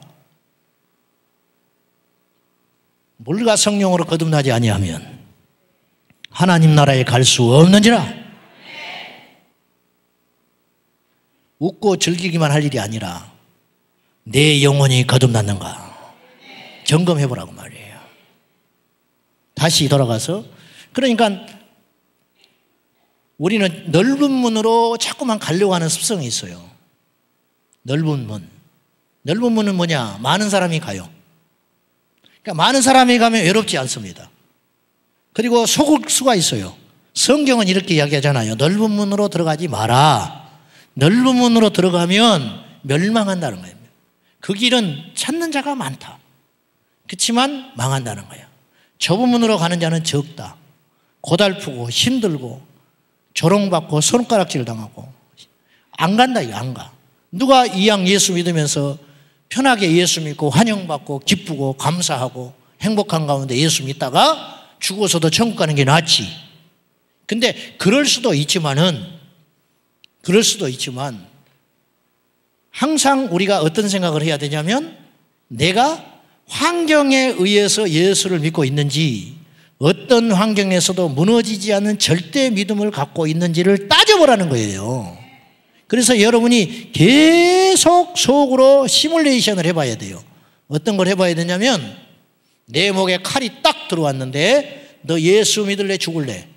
물과 성령으로 거듭나지 아니하면 하나님 나라에 갈 수 없는지라. 웃고 즐기기만 할 일이 아니라 내 영혼이 거듭났는가 점검해보라고 말이에요. 다시 돌아가서 그러니까 우리는 넓은 문으로 자꾸만 가려고 하는 습성이 있어요. 넓은 문. 넓은 문은 뭐냐? 많은 사람이 가요. 그러니까 많은 사람이 가면 외롭지 않습니다. 그리고 속을 수가 있어요. 성경은 이렇게 이야기하잖아요. 넓은 문으로 들어가지 마라. 넓은 문으로 들어가면 멸망한다는 거예요. 그 길은 찾는 자가 많다. 그렇지만 망한다는 거예요. 좁은 문으로 가는 자는 적다. 고달프고 힘들고 조롱받고 손가락질 당하고 안 간다 이거 안 가. 누가 이왕 예수 믿으면서 편하게 예수 믿고 환영받고 기쁘고 감사하고 행복한 가운데 예수 믿다가 죽어서도 천국 가는 게 낫지. 근데 그럴 수도 있지만 항상 우리가 어떤 생각을 해야 되냐면 내가 환경에 의해서 예수를 믿고 있는지 어떤 환경에서도 무너지지 않는 절대 믿음을 갖고 있는지를 따져보라는 거예요. 그래서 여러분이 계속 속으로 시뮬레이션을 해봐야 돼요. 어떤 걸 해봐야 되냐면 내 목에 칼이 딱 들어왔는데 너 예수 믿을래 죽을래?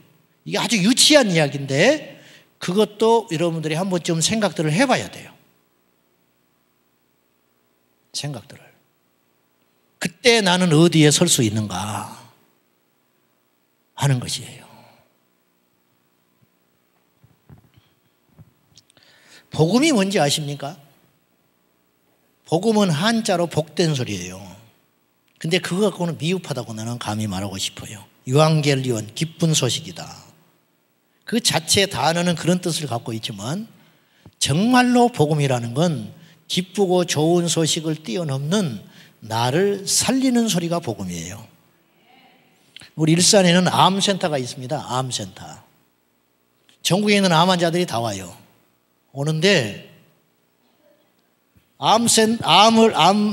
이게 아주 유치한 이야기인데 그것도 여러분들이 한 번쯤 생각들을 해봐야 돼요. 생각들을. 그때 나는 어디에 설 수 있는가 하는 것이에요. 복음이 뭔지 아십니까? 복음은 한자로 복된 소리예요. 근데 그거 갖고는 미흡하다고 나는 감히 말하고 싶어요. 유앙겔리온, 기쁜 소식이다. 그 자체 단어는 그런 뜻을 갖고 있지만 정말로 복음이라는 건 기쁘고 좋은 소식을 뛰어넘는 나를 살리는 소리가 복음이에요. 우리 일산에는 암센터가 있습니다. 암센터. 전국에 있는 암 환자들이 다 와요. 오는데 암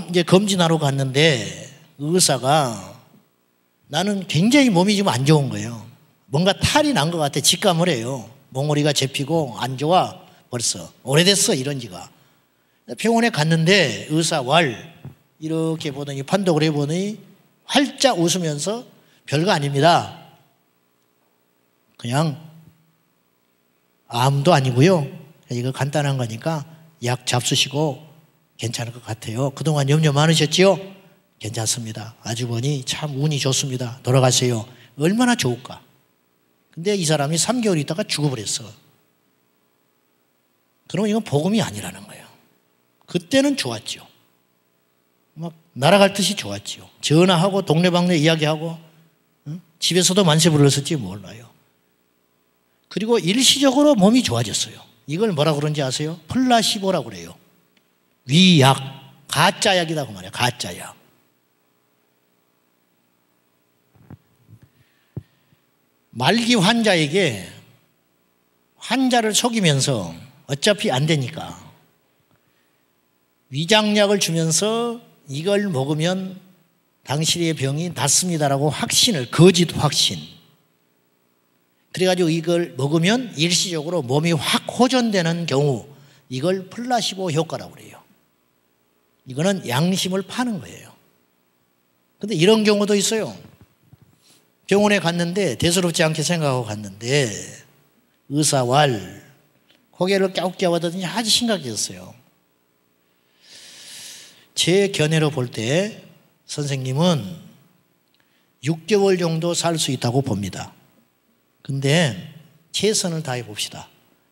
이제 검진하러 갔는데 의사가 나는 굉장히 몸이 좀 안 좋은 거예요. 뭔가 탈이 난 것 같아. 직감을 해요. 몽골이가 접히고 안 좋아 벌써. 오래됐어 이런 지가. 병원에 갔는데 의사 이렇게 보더니 판독을 해보더니 활짝 웃으면서 별거 아닙니다. 그냥 암도 아니고요. 이거 간단한 거니까 약 잡수시고 괜찮을 것 같아요. 그동안 염려 많으셨지요? 괜찮습니다. 아주 보니 참 운이 좋습니다. 돌아가세요. 얼마나 좋을까? 근데 이 사람이 3개월 있다가 죽어버렸어. 그러면 이건 복음이 아니라는 거예요. 그때는 좋았죠. 막 날아갈 듯이 좋았죠. 전화하고 동네방네 이야기하고 집에서도 만세 불렀을지 몰라요. 그리고 일시적으로 몸이 좋아졌어요. 이걸 뭐라 그런지 아세요? 플라시보라고 그래요. 위약, 가짜약이다 그 말이야. 가짜약. 말기 환자에게 환자를 속이면서 어차피 안 되니까 위장약을 주면서 이걸 먹으면 당신의 병이 낫습니다라고 확신을, 거짓 확신. 그래가지고 이걸 먹으면 일시적으로 몸이 확 호전되는 경우, 이걸 플라시보 효과라고 그래요. 이거는 양심을 파는 거예요. 근데 이런 경우도 있어요. 병원에 갔는데 대수롭지 않게 생각하고 갔는데 의사와 고개를 갸웃갸웃하더니 아주 심각해졌어요. 제 견해로 볼 때 선생님은 6개월 정도 살 수 있다고 봅니다. 근데 최선을 다해 봅시다.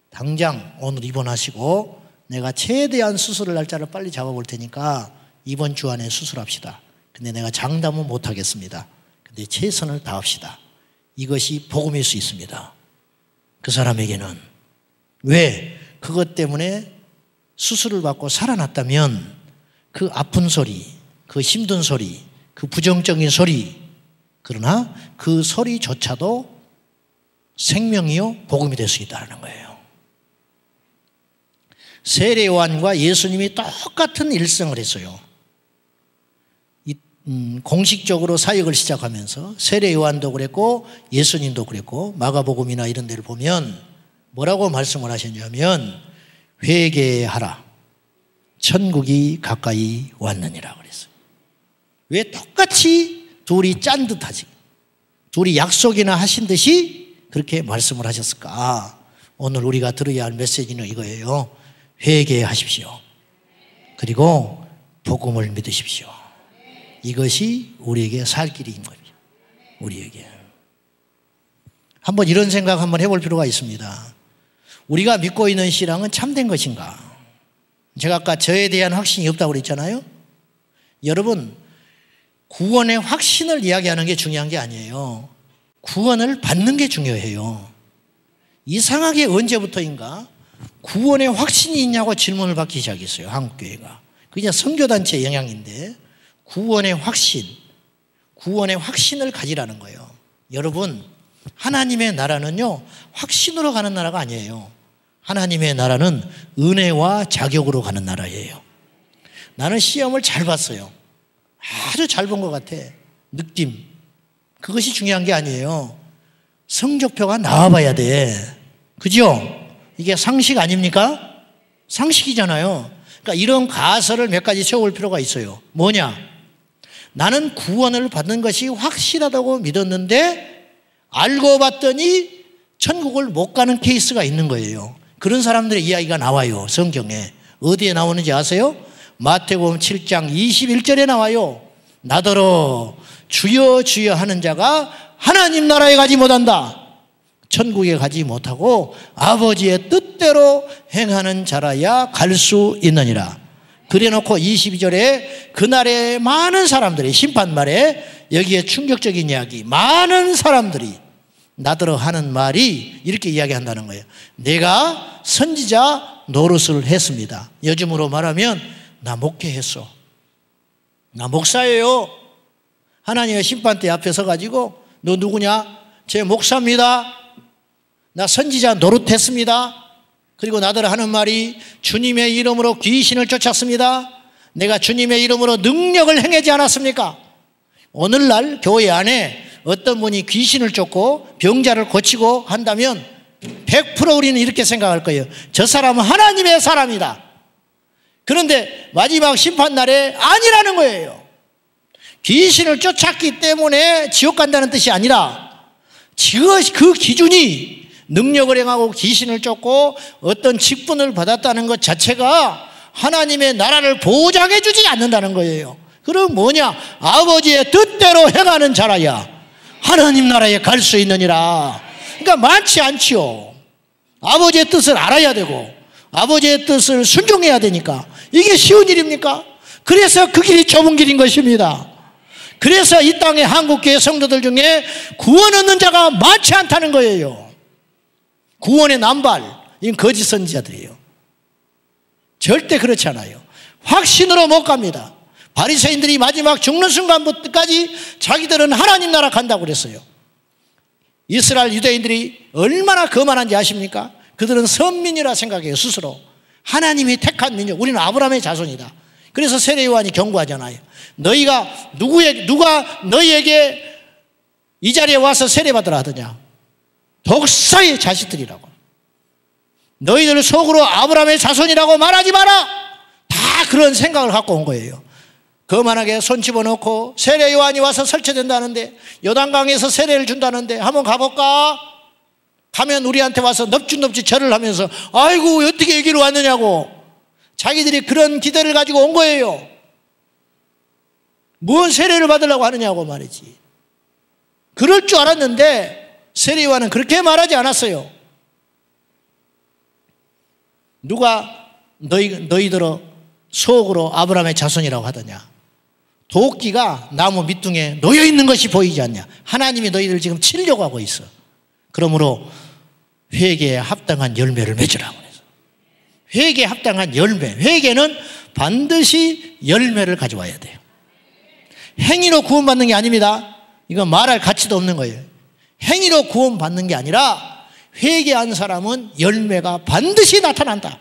당장 오늘 입원하시고 내가 최대한 수술을 날짜를 빨리 잡아볼 테니까 이번 주 안에 수술합시다. 근데 내가 장담은 못하겠습니다. 근데 최선을 다합시다. 이것이 복음일 수 있습니다. 그 사람에게는. 왜? 그것 때문에 수술을 받고 살아났다면 그 아픈 소리, 그 힘든 소리, 그 부정적인 소리, 그러나 그 소리조차도 생명이요 복음이 될 수 있다는 거예요. 세례 요한과 예수님이 똑같은 일생을 했어요. 공식적으로 사역을 시작하면서 세례 요한도 그랬고 예수님도 그랬고 마가복음이나 이런 데를 보면 뭐라고 말씀을 하셨냐면 회개하라 천국이 가까이 왔느니라 그랬어요. 왜 똑같이 둘이 짠 듯하지? 둘이 약속이나 하신 듯이 그렇게 말씀을 하셨을까? 오늘 우리가 들어야 할 메시지는 이거예요. 회개하십시오. 그리고 복음을 믿으십시오. 이것이 우리에게 살 길인 겁니다. 우리에게. 한번 이런 생각 한번 해볼 필요가 있습니다. 우리가 믿고 있는 신앙은 참된 것인가? 제가 아까 저에 대한 확신이 없다고 그랬잖아요. 여러분, 구원의 확신을 이야기하는 게 중요한 게 아니에요. 구원을 받는 게 중요해요. 이상하게 언제부터인가 구원의 확신이 있냐고 질문을 받기 시작했어요. 한국교회가. 그냥 선교단체의 영향인데 구원의 확신, 구원의 확신을 가지라는 거예요. 여러분, 하나님의 나라는요 확신으로 가는 나라가 아니에요. 하나님의 나라는 은혜와 자격으로 가는 나라예요. 나는 시험을 잘 봤어요. 아주 잘 본 것 같아. 느낌. 그것이 중요한 게 아니에요. 성적표가 나와봐야 돼. 그죠? 이게 상식 아닙니까? 상식이잖아요. 그러니까 이런 가설을 몇 가지 세워볼 필요가 있어요. 뭐냐? 나는 구원을 받는 것이 확실하다고 믿었는데 알고 봤더니 천국을 못 가는 케이스가 있는 거예요. 그런 사람들의 이야기가 나와요. 성경에. 어디에 나오는지 아세요? 마태복음 7장 21절에 나와요. 나더러 주여 주여 하는 자가 하나님 나라에 가지 못한다. 천국에 가지 못하고 아버지의 뜻대로 행하는 자라야 갈 수 있느니라. 그래놓고 22절에 그날에 많은 사람들이 심판말에 여기에 충격적인 이야기, 많은 사람들이 나더러 하는 말이 이렇게 이야기한다는 거예요. 내가 선지자 노릇을 했습니다. 요즘으로 말하면 나 목회했어. 나 목사예요. 하나님의 심판대 앞에 서가지고 너 누구냐? 제 목사입니다. 나 선지자 노릇했습니다. 그리고 나더러 하는 말이 주님의 이름으로 귀신을 쫓았습니다. 내가 주님의 이름으로 능력을 행하지 않았습니까? 오늘날 교회 안에 어떤 분이 귀신을 쫓고 병자를 고치고 한다면 100% 우리는 이렇게 생각할 거예요. 저 사람은 하나님의 사람이다. 그런데 마지막 심판날에 아니라는 거예요. 귀신을 쫓았기 때문에 지옥 간다는 뜻이 아니라 그 기준이 능력을 행하고 귀신을 쫓고 어떤 직분을 받았다는 것 자체가 하나님의 나라를 보장해 주지 않는다는 거예요. 그럼 뭐냐? 아버지의 뜻대로 행하는 자라야 하나님 나라에 갈 수 있느니라. 그러니까 많지 않지요. 아버지의 뜻을 알아야 되고 아버지의 뜻을 순종해야 되니까 이게 쉬운 일입니까? 그래서 그 길이 좁은 길인 것입니다. 그래서 이 땅의 한국교회 성도들 중에 구원 얻는 자가 많지 않다는 거예요. 구원의 남발, 이건 거짓 선지자들이에요. 절대 그렇지 않아요. 확신으로 못 갑니다. 바리새인들이 마지막 죽는 순간부터까지 자기들은 하나님 나라 간다고 그랬어요. 이스라엘 유대인들이 얼마나 거만한지 아십니까? 그들은 선민이라 생각해요. 스스로 하나님이 택한 민족, 우리는 아브라함의 자손이다. 그래서 세례 요한이 경고하잖아요. 누가 너희에게 이 자리에 와서 세례받으라 하더냐? 독사의 자식들이라고. 너희들 속으로 아브라함의 자손이라고 말하지 마라. 다 그런 생각을 갖고 온 거예요. 거만하게 손 집어넣고 세례 요한이 와서 설치된다는데, 요단강에서 세례를 준다는데 한번 가볼까? 가면 우리한테 와서 넙죽넙죽 절을 하면서 아이고 어떻게 여기로 왔느냐고 자기들이 그런 기대를 가지고 온 거예요. 뭔 세례를 받으려고 하느냐고 말이지. 그럴 줄 알았는데 세례 요한은 그렇게 말하지 않았어요. 누가 너희들어 속으로 아브라함의 자손이라고 하더냐? 도끼가 나무 밑둥에 놓여 있는 것이 보이지 않냐? 하나님이 너희들 지금 치려고 하고 있어. 그러므로 회개에 합당한 열매를 맺으라고 해서. 회개에 합당한 열매. 회개는 반드시 열매를 가져와야 돼요. 행위로 구원받는 게 아닙니다. 이건 말할 가치도 없는 거예요. 행위로 구원받는 게 아니라 회개한 사람은 열매가 반드시 나타난다.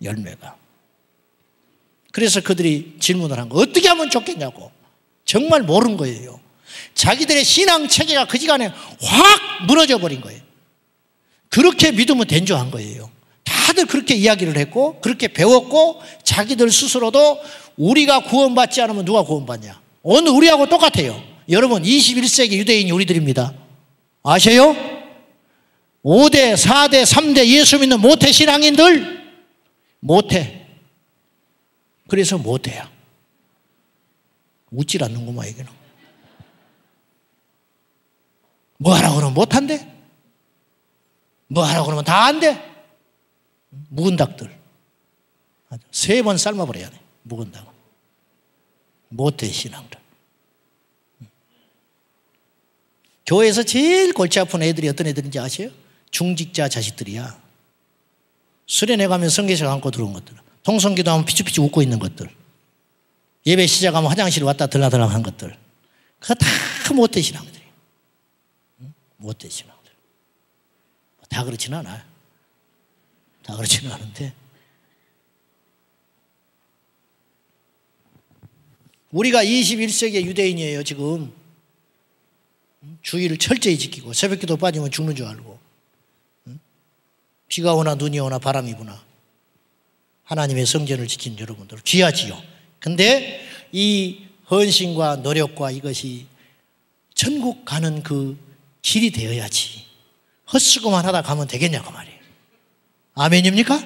열매가. 그래서 그들이 질문을 한 거, 어떻게 하면 좋겠냐고. 정말 모르는 거예요. 자기들의 신앙 체계가 그 시간에 확 무너져 버린 거예요. 그렇게 믿으면 된 줄 안 거예요. 다들 그렇게 이야기를 했고 그렇게 배웠고 자기들 스스로도 우리가 구원받지 않으면 누가 구원받냐. 오늘 우리하고 똑같아요. 여러분 21세기 유대인이 우리들입니다. 아세요? 5대, 4대, 3대 예수 믿는 모태 신앙인들 모태. 그래서 못해요. 웃질 않는구만 이게는. 뭐 하라고 그러면 못한대. 뭐 하라고 그러면 다 안 돼. 묵은 닭들 3번 삶아버려야 돼. 묵은 닭은. 모태 신앙들. 교회에서 제일 골치 아픈 애들이 어떤 애들인지 아세요? 중직자 자식들이야. 수련회 가면 성경책 안고 들어온 것들, 통성기도 하면 피치피치 웃고 있는 것들, 예배 시작하면 화장실 왔다 들락들락 한 것들, 그거 다 모태 신앙들이에요. 모태 신앙들. 다 그렇지는 않아요. 다 그렇지는 않은데 우리가 21세기의 유대인이에요. 지금 주의를 철저히 지키고 새벽기도 빠지면 죽는 줄 알고, 비가 오나 눈이 오나 바람이 부나 하나님의 성전을 지킨 여러분들 귀하지요. 근데 이 헌신과 노력과 이것이 천국 가는 그 길이 되어야지 헛수고만 하다 가면 되겠냐고 말이에요. 아멘입니까?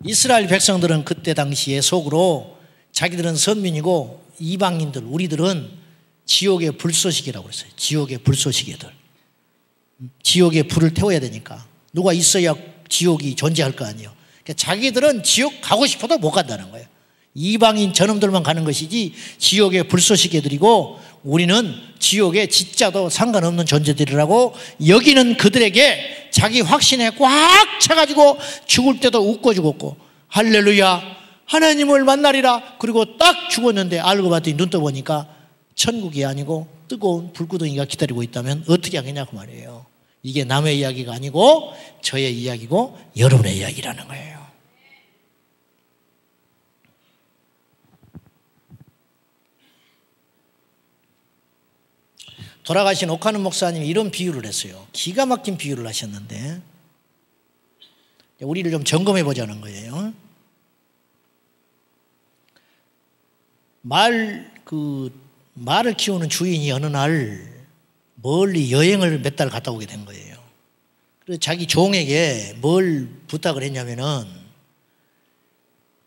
이스라엘 백성들은 그때 당시에 속으로 자기들은 선민이고 이방인들, 우리들은 지옥의 불쏘시개라고 그랬어요. 지옥의 불쏘시개들. 지옥에 불을 태워야 되니까 누가 있어야 지옥이 존재할 거 아니에요. 그러니까 자기들은 지옥 가고 싶어도 못 간다는 거예요. 이방인 저놈들만 가는 것이지 지옥의 불쏘시개들이고 우리는 지옥에 진짜도 상관없는 존재들이라고 여기는 그들에게 자기 확신에 꽉 차가지고 죽을 때도 웃고 죽었고 할렐루야 하나님을 만나리라. 그리고 딱 죽었는데 알고 봤더니 눈 떠보니까 천국이 아니고 뜨거운 불구덩이가 기다리고 있다면 어떻게 하겠냐고 말이에요. 이게 남의 이야기가 아니고 저의 이야기고 여러분의 이야기라는 거예요. 돌아가신 오카는 목사님이 이런 비유를 했어요. 기가 막힌 비유를 하셨는데 우리를 좀 점검해 보자는 거예요. 말을 키우는 주인이 어느 날 멀리 여행을 몇 달 갔다 오게 된 거예요. 그래서 자기 종에게 뭘 부탁을 했냐면은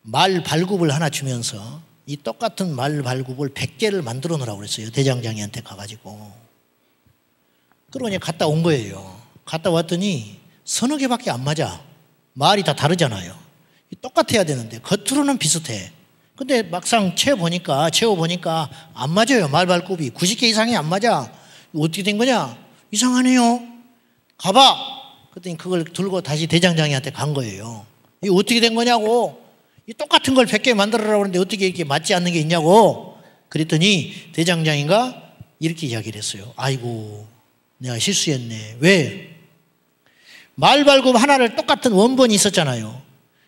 말 발굽을 하나 주면서 이 똑같은 말 발굽을 100개를 만들어 놓으라고 그랬어요. 대장장이한테 가가지고. 그러고 갔다 온 거예요. 갔다 왔더니 서너 개밖에 안 맞아. 말이 다 다르잖아요. 똑같아야 되는데 겉으로는 비슷해. 근데 막상 채워보니까 안 맞아요. 말 발굽이 90개 이상이 안 맞아. 어떻게 된 거냐? 이상하네요. 가봐. 그랬더니 그걸 들고 다시 대장장이한테 간 거예요. 이게 어떻게 된 거냐고. 이 똑같은 걸 100개 만들어라고 그러는데 어떻게 이렇게 맞지 않는 게 있냐고. 그랬더니 대장장인가 이렇게 이야기를 했어요. 아이고, 내가 실수했네. 왜? 말발굽 하나를 똑같은 원본이 있었잖아요.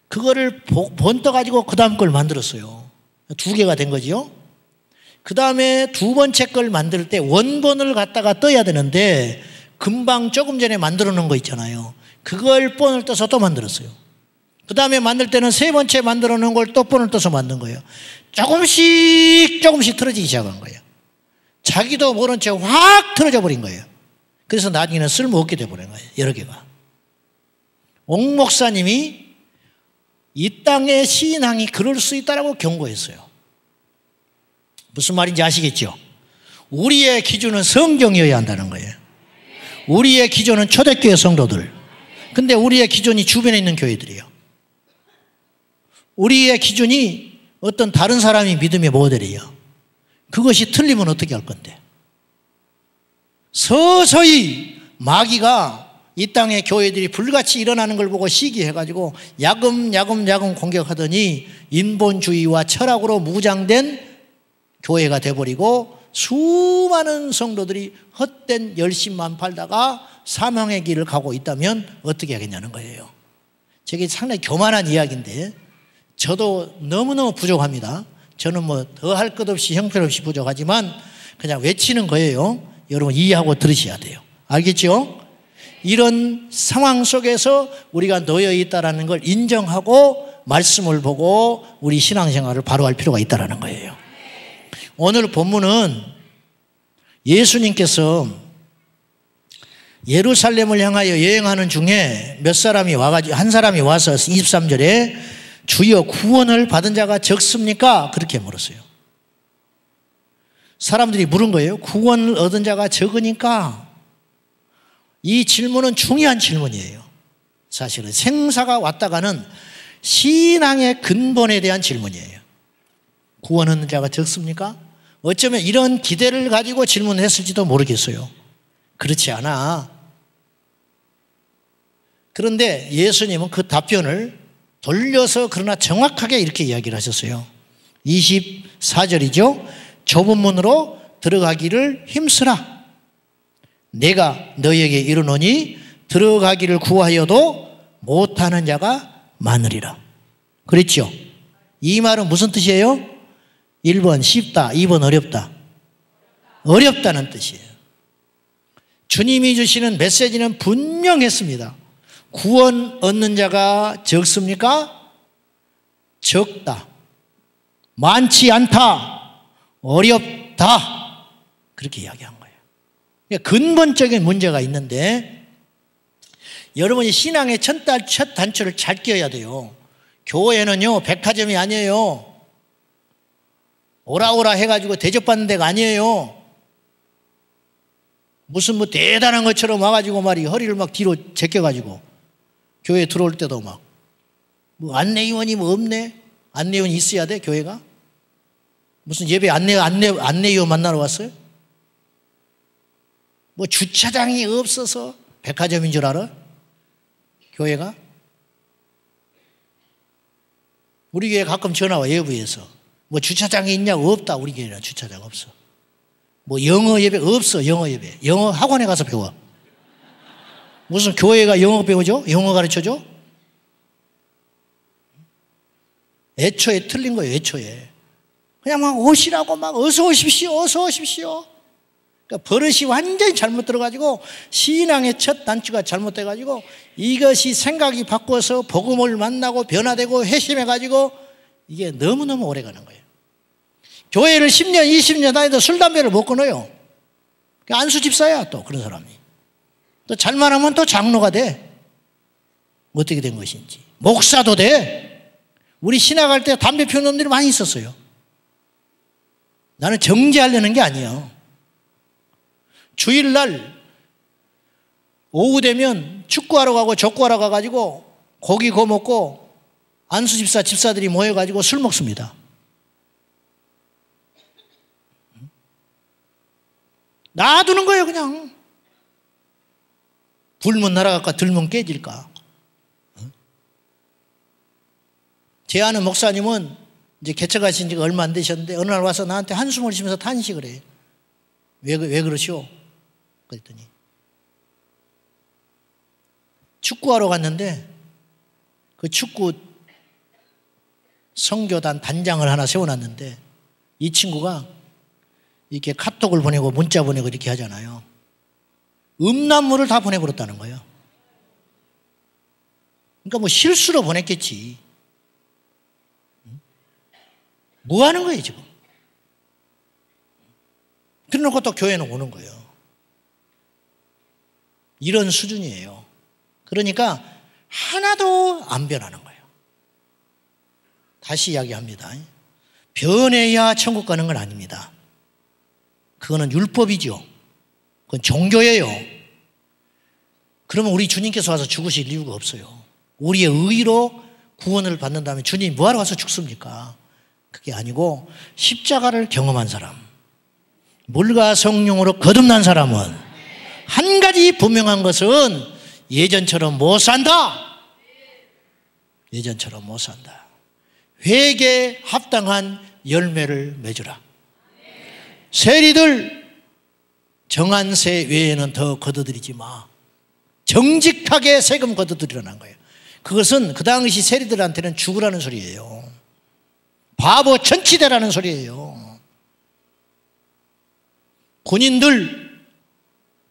그거를 번떠가지고 그 다음 걸 만들었어요. 2개가 된 거지요. 그 다음에 2번째 걸 만들 때 원본을 갖다가 떠야 되는데 금방 조금 전에 만들어 놓은 거 있잖아요. 그걸 본을 떠서 또 만들었어요. 그 다음에 만들 때는 3번째 만들어 놓은 걸 또 본을 떠서 만든 거예요. 조금씩 틀어지기 시작한 거예요. 자기도 모른 채 확 틀어져 버린 거예요. 그래서 나중에는 쓸모없게 돼버린 거예요. 여러 개가. 옥 목사님이 이 땅의 신앙이 그럴 수 있다라고 경고했어요. 무슨 말인지 아시겠죠? 우리의 기준은 성경이어야 한다는 거예요. 우리의 기준은 초대교회 성도들. 근데 우리의 기준이 주변에 있는 교회들이에요. 우리의 기준이 어떤 다른 사람이 믿음의 모델이에요. 그것이 틀리면 어떻게 할 건데? 서서히 마귀가 이 땅의 교회들이 불같이 일어나는 걸 보고 시기해가지고 야금야금 공격하더니 인본주의와 철학으로 무장된 교회가 돼버리고 수많은 성도들이 헛된 열심만 팔다가 사망의 길을 가고 있다면 어떻게 하겠냐는 거예요. 저게 상당히 교만한 이야기인데 저도 너무너무 부족합니다. 저는 뭐 더 할 것 없이 형편없이 부족하지만 그냥 외치는 거예요. 여러분 이해하고 들으셔야 돼요. 알겠죠? 이런 상황 속에서 우리가 놓여 있다는 걸 인정하고 말씀을 보고 우리 신앙생활을 바로 할 필요가 있다는 거예요. 오늘 본문은 예수님께서 예루살렘을 향하여 여행하는 중에 몇 사람이 와가지고 한 사람이 와서 23절에 주여 구원을 받은 자가 적습니까? 그렇게 물었어요. 사람들이 물은 거예요. 구원을 얻은 자가 적으니까. 이 질문은 중요한 질문이에요. 사실은 생사가 왔다가는 신앙의 근본에 대한 질문이에요. 구원 얻는 자가 적습니까? 어쩌면 이런 기대를 가지고 질문을 했을지도 모르겠어요. 그렇지 않아. 그런데 예수님은 그 답변을 돌려서 그러나 정확하게 이렇게 이야기를 하셨어요. 24절이죠. 좁은 문으로 들어가기를 힘쓰라. 내가 너희에게 이르노니 들어가기를 구하여도 못하는 자가 많으리라. 그랬죠? 이 말은 무슨 뜻이에요? 1번 쉽다, 2번 어렵다. 어렵다는 뜻이에요. 주님이 주시는 메시지는 분명했습니다. 구원 얻는 자가 적습니까? 적다. 많지 않다. 어렵다. 그렇게 이야기한 거예요. 그러니까 근본적인 문제가 있는데 여러분이 신앙의 첫 단추를 잘 끼워야 돼요. 교회는요 백화점이 아니에요. 오라오라 해가지고 대접받는 데가 아니에요. 무슨 뭐 대단한 것처럼 와가지고 말이 허리를 막 뒤로 제껴가지고 교회 들어올 때도 막 뭐 안내위원이 뭐 없네? 안내위원이 있어야 돼 교회가? 무슨 예배 안내위원 만나러 왔어요? 뭐 주차장이 없어서 백화점인 줄 알아? 교회가? 우리 교회 가끔 전화 와 예부에서 뭐 주차장이 있냐고. 없다. 우리 교회는 주차장 없어. 뭐 영어 예배 없어. 영어 예배 영어 학원에 가서 배워. 무슨 교회가 영어 배우죠? 영어 가르쳐줘? 애초에 틀린 거예요. 애초에 그냥 막 오시라고 막 어서 오십시오 어서 오십시오. 그러니까 버릇이 완전히 잘못 들어가지고 신앙의 첫 단추가 잘못돼가지고 이것이 생각이 바꿔서 복음을 만나고 변화되고 회심해가지고 이게 너무너무 오래 가는 거예요. 교회를 10년 20년 다니도 술 담배를 못 끊어요. 안수 집사야. 또 그런 사람이 또 잘만 하면 또 장로가 돼. 어떻게 된 것인지 목사도 돼. 우리 신학할 때 담배 피우는 놈들이 많이 있었어요. 나는 정죄하려는 게 아니에요. 주일날 오후 되면 축구하러 가고 족구하러 가가지고 고기 구워 먹고 안수 집사들이 모여가지고 술 먹습니다. 놔두는 거예요. 그냥 불면 날아갈까 들면 깨질까. 제 아는 목사님은 이제 개척하신 지가 얼마 안 되셨는데 어느 날 와서 나한테 한숨을 쉬면서 탄식을 해요. 왜 그러시오? 그랬더니 축구하러 갔는데 그 축구 선교단 단장을 하나 세워놨는데 이 친구가 이렇게 카톡을 보내고 문자 보내고 이렇게 하잖아요. 음란물을 다 보내버렸다는 거예요. 그러니까 뭐 실수로 보냈겠지. 뭐 하는 거예요 지금? 그래놓고 또 교회는 오는 거예요. 이런 수준이에요. 그러니까 하나도 안 변하는 거예요. 다시 이야기합니다. 변해야 천국 가는 건 아닙니다. 그거는 율법이죠. 그건 종교예요. 그러면 우리 주님께서 와서 죽으실 이유가 없어요. 우리의 의로 구원을 받는다면 주님 뭐하러 와서 죽습니까? 그게 아니고 십자가를 경험한 사람, 물과 성령으로 거듭난 사람은 한 가지 분명한 것은 예전처럼 못 산다. 예전처럼 못 산다. 회개에 합당한 열매를 맺으라. 세리들 정한 세 외에는 더 거둬들이지 마. 정직하게 세금 거둬들이라는 거예요. 그것은 그 당시 세리들한테는 죽으라는 소리예요. 바보 천치대라는 소리예요. 군인들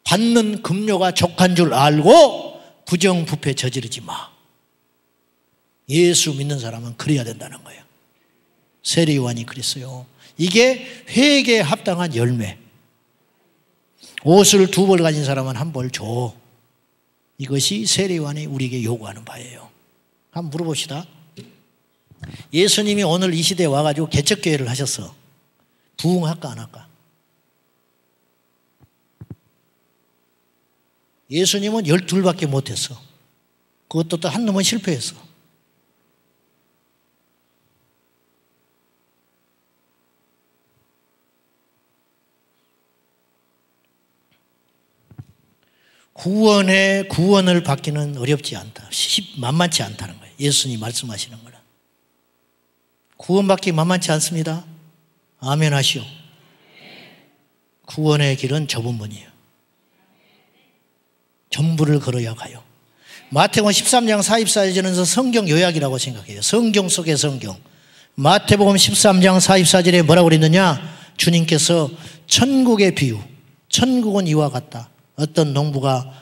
받는 급료가 족한 줄 알고 부정부패 저지르지 마. 예수 믿는 사람은 그래야 된다는 거예요. 세례요한이 그랬어요. 이게 회개에 합당한 열매. 옷을 2벌 가진 사람은 1벌 줘. 이것이 세례요한이 우리에게 요구하는 바예요. 한번 물어봅시다. 예수님이 오늘 이 시대에 와가지고 개척교회를 하셨어. 부흥할까 안 할까? 예수님은 12밖에 못했어. 그것도 또 한 놈은 실패했어. 구원을 받기는 어렵지 않다. 만만치 않다는 거예요. 예수님이 말씀하시는 거는. 구원받기 만만치 않습니다. 아멘 하시오. 구원의 길은 좁은 문이에요. 전부를 걸어야 가요. 마태복음 13장 44절에서 성경 요약이라고 생각해요. 성경 속의 성경. 마태복음 13장 44절에 뭐라고 그랬느냐? 주님께서 천국의 비유. 천국은 이와 같다. 어떤 농부가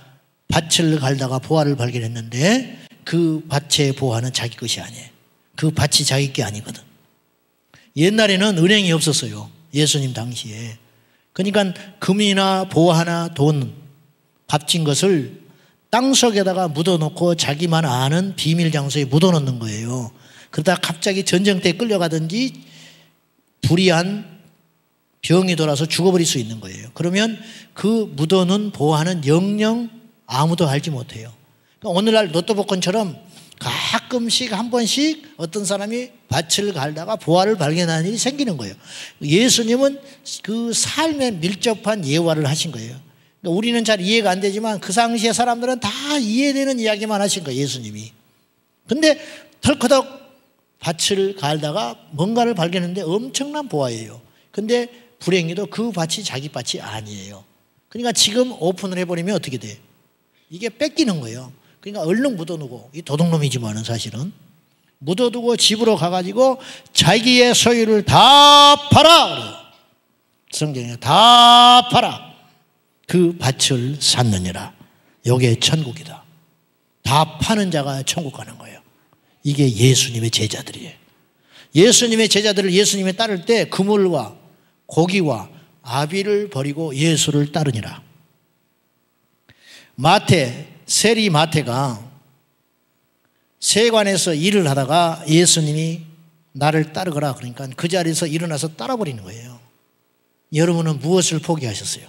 밭을 갈다가 보화를 발견했는데 그 밭의 보화는 자기 것이 아니에요. 그 밭이 자기 게 아니거든. 옛날에는 은행이 없었어요. 예수님 당시에. 그러니까 금이나 보화나 돈, 값진 것을 땅속에다가 묻어놓고 자기만 아는 비밀 장소에 묻어놓는 거예요. 그러다 갑자기 전쟁 때 끌려가든지 불의한 병이 돌아서 죽어버릴 수 있는 거예요. 그러면 그 묻어놓은 보화는 영영 아무도 알지 못해요. 그러니까 오늘날 로또 복권처럼 가끔씩 한 번씩 어떤 사람이 밭을 갈다가 보화를 발견하는 일이 생기는 거예요. 예수님은 그 삶에 밀접한 예화를 하신 거예요. 그러니까 우리는 잘 이해가 안 되지만 그 당시의 사람들은 다 이해되는 이야기만 하신 거예요. 예수님이. 근데 털커덕 밭을 갈다가 뭔가를 발견했는데 엄청난 보화예요. 근데 불행히도 그 밭이 자기 밭이 아니에요. 그러니까 지금 오픈을 해버리면 어떻게 돼? 이게 뺏기는 거예요. 그러니까 얼른 묻어두고, 이 도둑놈이지만은 사실은 묻어두고 집으로 가가지고 자기의 소유를 다 팔아. 성경에 다 팔아. 그 밭을 샀느니라. 요게 천국이다. 다 파는 자가 천국 가는 거예요. 이게 예수님의 제자들이에요. 예수님의 제자들을 예수님이 따를 때 그물과 고기와 아비를 버리고 예수를 따르니라. 세리 마태가 세관에서 일을 하다가 예수님이 나를 따르거라 그러니까 그 자리에서 일어나서 따라버리는 거예요. 여러분은 무엇을 포기하셨어요?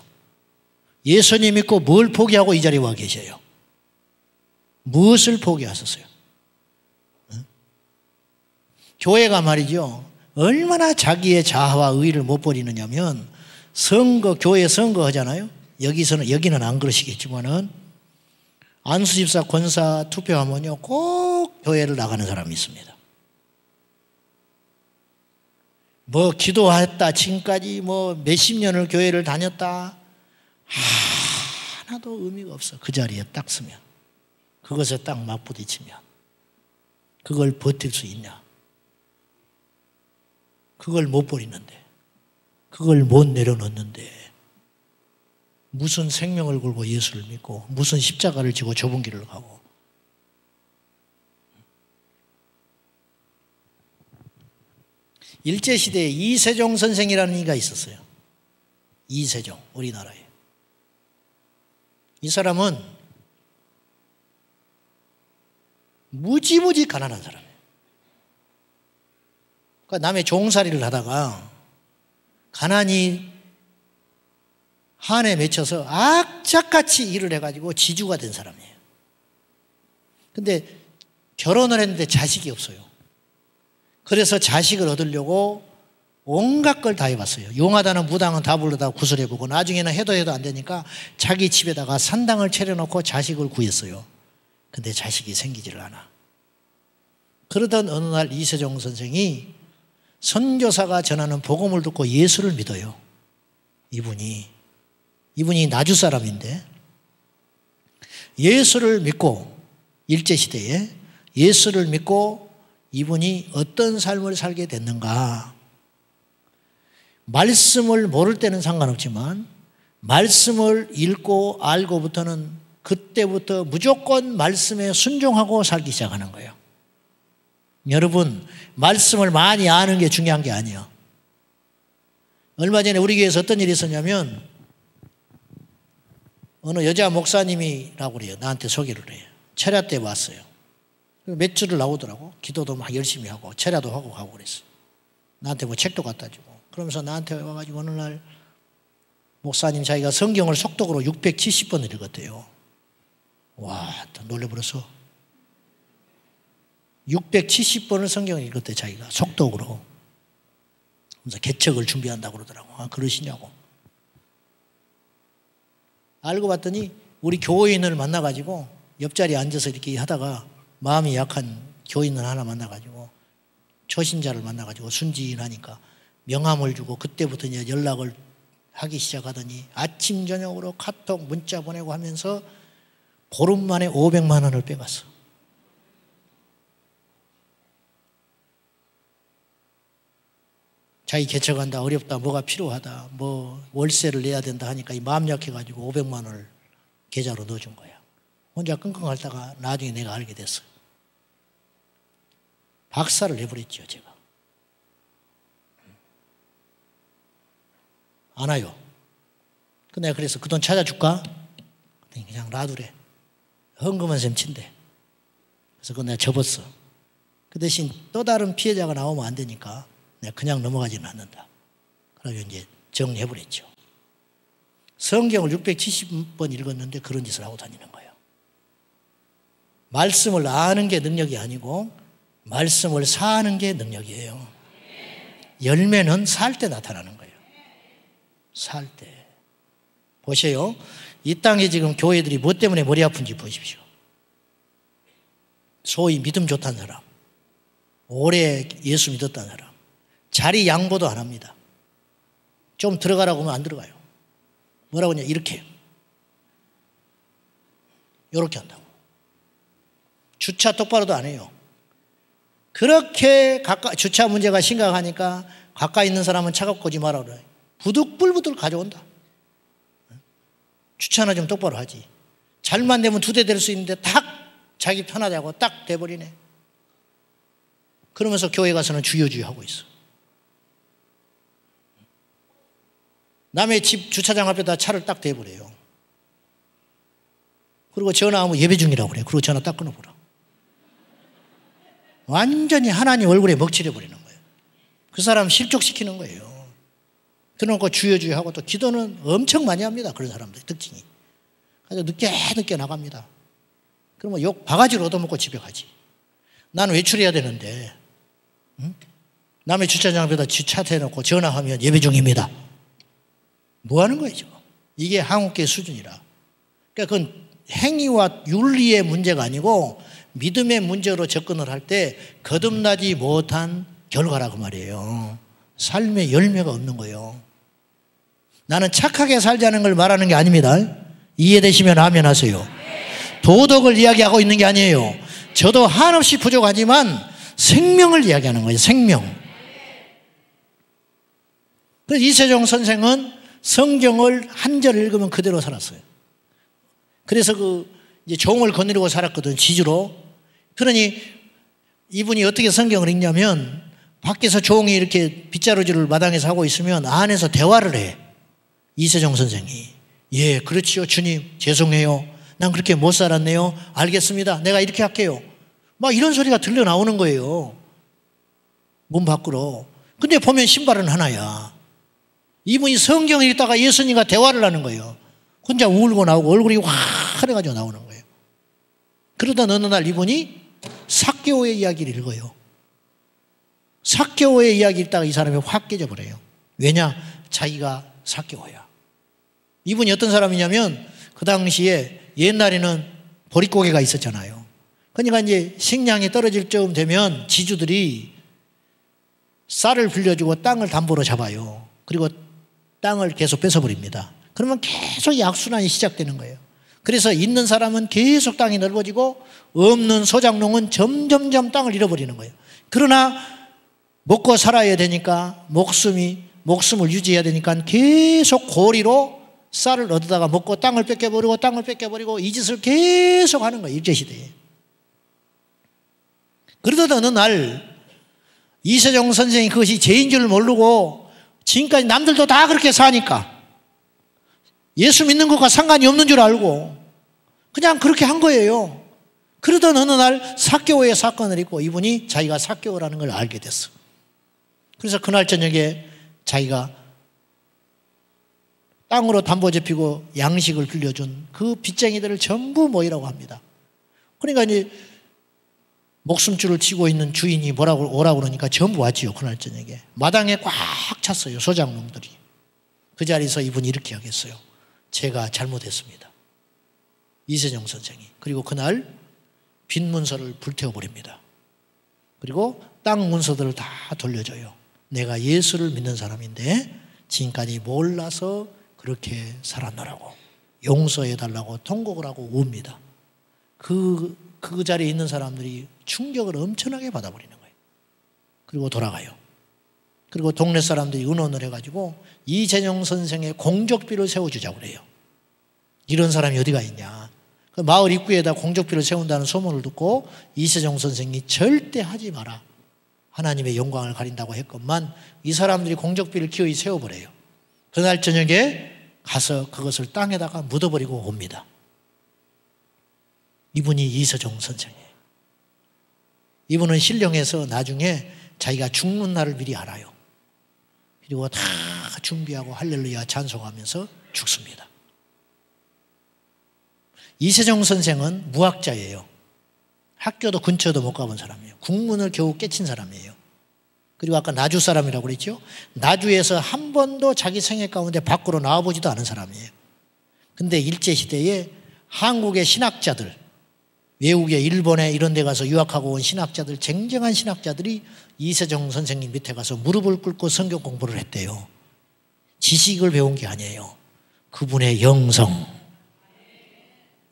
예수님 믿고 뭘 포기하고 이 자리에 와 계셔요? 무엇을 포기하셨어요? 응? 교회가 말이죠. 얼마나 자기의 자아와 의의를 못 버리느냐면 교회 선거 하잖아요. 여기는 안 그러시겠지만은 안수집사 권사 투표하면요 꼭 교회를 나가는 사람이 있습니다. 뭐 기도했다 지금까지 뭐 몇십 년을 교회를 다녔다 하나도 의미가 없어. 그 자리에 딱 서면, 그것에 딱 맞부딪히면 그걸 버틸 수 있냐? 그걸 못 버리는데, 그걸 못 내려놓는데 무슨 생명을 걸고 예수를 믿고 무슨 십자가를 지고 좁은 길을 가고. 일제시대에 이세종 선생이라는 이가 있었어요. 이세종, 우리나라에. 이 사람은 무지무지 가난한 사람이에요. 그러니까 남의 종살이를 하다가 가난이 한에 맺혀서 악착같이 일을 해가지고 지주가 된 사람이에요. 근데 결혼을 했는데 자식이 없어요. 그래서 자식을 얻으려고 온갖 걸 다 해봤어요. 용하다는 무당은 다 불러다 구슬해보고 나중에는 해도 안 되니까 자기 집에다가 산당을 차려놓고 자식을 구했어요. 근데 자식이 생기지를 않아. 그러던 어느 날 이세종 선생이 선교사가 전하는 복음을 듣고 예수를 믿어요. 이분이 나주 사람인데 예수를 믿고, 일제시대에 예수를 믿고 이분이 어떤 삶을 살게 됐는가. 말씀을 모를 때는 상관없지만 말씀을 읽고 알고부터는 그때부터 무조건 말씀에 순종하고 살기 시작하는 거예요. 여러분, 말씀을 많이 아는 게 중요한 게 아니에요. 얼마 전에 우리 교회에서 어떤 일이 있었냐면 어느 여자 목사님이라고 그래요. 나한테 소개를 해요. 철야 때 왔어요. 몇 주를 나오더라고. 기도도 막 열심히 하고 철야도 하고 가고 그랬어요. 나한테 뭐 책도 갖다 주고. 그러면서 나한테 와가지고 어느 날 목사님 자기가 성경을 속독으로 670번을 읽었대요. 와, 놀래버렸어. 670번을 성경을 읽었대, 자기가 속독으로. 그래서 개척을 준비한다고 그러더라고. 아, 그러시냐고. 알고 봤더니 우리 교인을 만나가지고 옆자리에 앉아서 이렇게 하다가 마음이 약한 교인을 하나 만나가지고 초신자를 만나가지고 순진하니까 명함을 주고 그때부터 이제 연락을 하기 시작하더니 아침 저녁으로 카톡 문자 보내고 하면서 보름 만에 500만 원을 빼갔어. 자기 개척한다, 어렵다, 뭐가 필요하다, 뭐 월세를 내야 된다 하니까 이 마음 약해가지고 500만 원을 계좌로 넣어준 거야. 혼자 끙끙 앓다가 나중에 내가 알게 됐어. 박살을 내버렸죠, 제가. 안 와요. 근데 내가 그래서 그 돈 찾아줄까? 그냥 놔두래. 헌금한 셈 친대. 그래서 그거 내가 접었어. 그 대신 또 다른 피해자가 나오면 안 되니까 내가 그냥 넘어가지는 않는다. 그래서 이제 정리해버렸죠. 성경을 670번 읽었는데 그런 짓을 하고 다니는 거예요. 말씀을 아는 게 능력이 아니고 말씀을 사는 게 능력이에요. 열매는 살 때 나타나는 거예요. 살 때. 보세요. 이 땅에 지금 교회들이 뭐 때문에 머리 아픈지 보십시오. 소위 믿음 좋다는 사람, 오래 예수 믿었다는 사람, 자리 양보도 안 합니다. 좀 들어가라고 하면 안 들어가요. 뭐라고 하냐, 이렇게 한다고. 주차 똑바로도 안 해요. 그렇게 주차 문제가 심각하니까 가까이 있는 사람은 차갑고 오지 마라 그래. 부득불부득 가져온다. 주차나 좀 똑바로 하지. 잘만 되면 2대 될 수 있는데 딱 자기 편하다고 딱 돼버리네. 그러면서 교회 가서는 주여주여 하고 있어. 남의 집 주차장 앞에다 차를 딱 대버려요. 그리고 전화하면 예배 중이라고 그래. 그리고 전화 딱 끊어버려. 완전히 하나님 얼굴에 먹칠해버리는 거예요. 그 사람 실족시키는 거예요. 그러고 주여주여 하고 또 기도는 엄청 많이 합니다. 그런 사람들 특징이. 그래서 늦게 나갑니다. 그러면 욕 바가지로 얻어먹고 집에 가지. 나는 외출해야 되는데, 응? 남의 주차장 앞에다 차 대놓고 전화하면 예배 중입니다. 뭐 하는 거예요, 지금? 이게 한국계 수준이라. 그러니까 그건 행위와 윤리의 문제가 아니고 믿음의 문제로 접근을 할 때 거듭나지 못한 결과라고 말이에요. 삶의 열매가 없는 거예요. 나는 착하게 살자는 걸 말하는 게 아닙니다. 이해되시면 아멘 하세요. 도덕을 이야기하고 있는 게 아니에요. 저도 한없이 부족하지만 생명을 이야기하는 거예요. 생명. 그래서 이세종 선생은 성경을 한 절 읽으면 그대로 살았어요. 그래서 이제 종을 거느리고 살았거든, 지주로. 그러니 이분이 어떻게 성경을 읽냐면 밖에서 종이 이렇게 빗자루질을 마당에서 하고 있으면 안에서 대화를 해. 이세종 선생이. 예, 그렇지요, 주님. 죄송해요. 난 그렇게 못 살았네요. 알겠습니다. 내가 이렇게 할게요. 막 이런 소리가 들려 나오는 거예요. 문 밖으로. 근데 보면 신발은 하나야. 이분이 성경을 읽다가 예수님과 대화를 하는 거예요. 혼자 울고 나오고 얼굴이 화려가지고 나오는 거예요. 그러다 어느 날 이분이 삭개오의 이야기를 읽어요. 삭개오의 이야기 읽다가 이 사람이 확 깨져버려요. 왜냐? 자기가 삭개오야. 이분이 어떤 사람이냐면 그 당시에 옛날에는 보릿고개가 있었잖아요. 그러니까 이제 식량이 떨어질 쯤 되면 지주들이 쌀을 빌려주고 땅을 담보로 잡아요. 그리고 땅을 계속 뺏어버립니다. 그러면 계속 약순환이 시작되는 거예요. 그래서 있는 사람은 계속 땅이 넓어지고 없는 소작농은 점점점 땅을 잃어버리는 거예요. 그러나 먹고 살아야 되니까 목숨을 유지해야 되니까 계속 고리로 쌀을 얻어다가 먹고 땅을 뺏겨버리고 이 짓을 계속 하는 거예요. 일제시대에. 그러다 어느 날 이세종 선생이 그것이 죄인 줄 모르고 지금까지 남들도 다 그렇게 사니까 예수 믿는 것과 상관이 없는 줄 알고 그냥 그렇게 한 거예요. 그러던 어느 날 삭개오의 사건을 있고 이분이 자기가 삭개오라는 걸 알게 됐어. 그래서 그날 저녁에 자기가 땅으로 담보 잡히고 양식을 빌려준 그 빚쟁이들을 전부 모이라고 합니다. 그러니까 이제 목숨줄을 치고 있는 주인이 오라고 그러니까 전부 왔지요. 그날 저녁에 마당에 꽉 찼어요. 소작농들이. 그 자리에서 이분이 이렇게 하겠어요. 제가 잘못했습니다. 이세종 선생이. 그리고 그날 빈 문서를 불태워버립니다. 그리고 땅 문서들을 다 돌려줘요. 내가 예수를 믿는 사람인데 지금까지 몰라서 그렇게 살았노라고 용서해달라고 통곡을 하고 웁니다. 그 자리에 있는 사람들이 충격을 엄청나게 받아버리는 거예요. 그리고 돌아가요. 그리고 동네 사람들이 의논을 해가지고 이세종 선생의 공적비를 세워주자고 그래요. 이런 사람이 어디가 있냐. 그 마을 입구에다 공적비를 세운다는 소문을 듣고 이세종 선생이 절대 하지 마라. 하나님의 영광을 가린다고 했건만 이 사람들이 공적비를 기어이 세워버려요. 그날 저녁에 가서 그것을 땅에다가 묻어버리고 옵니다. 이분이 이세종 선생이에요. 이분은 신령해서 나중에 자기가 죽는 날을 미리 알아요. 그리고 다 준비하고 할렐루야 찬송하면서 죽습니다. 이세종 선생은 무학자예요. 학교도 근처도 못 가본 사람이에요. 국문을 겨우 깨친 사람이에요. 그리고 아까 나주 사람이라고 그랬죠. 나주에서 한 번도 자기 생애 가운데 밖으로 나와보지도 않은 사람이에요. 근데 일제시대에 한국의 신학자들, 외국에 일본에 이런 데 가서 유학하고 온 신학자들, 쟁쟁한 신학자들이 이세종 선생님 밑에 가서 무릎을 꿇고 성경 공부를 했대요. 지식을 배운 게 아니에요. 그분의 영성,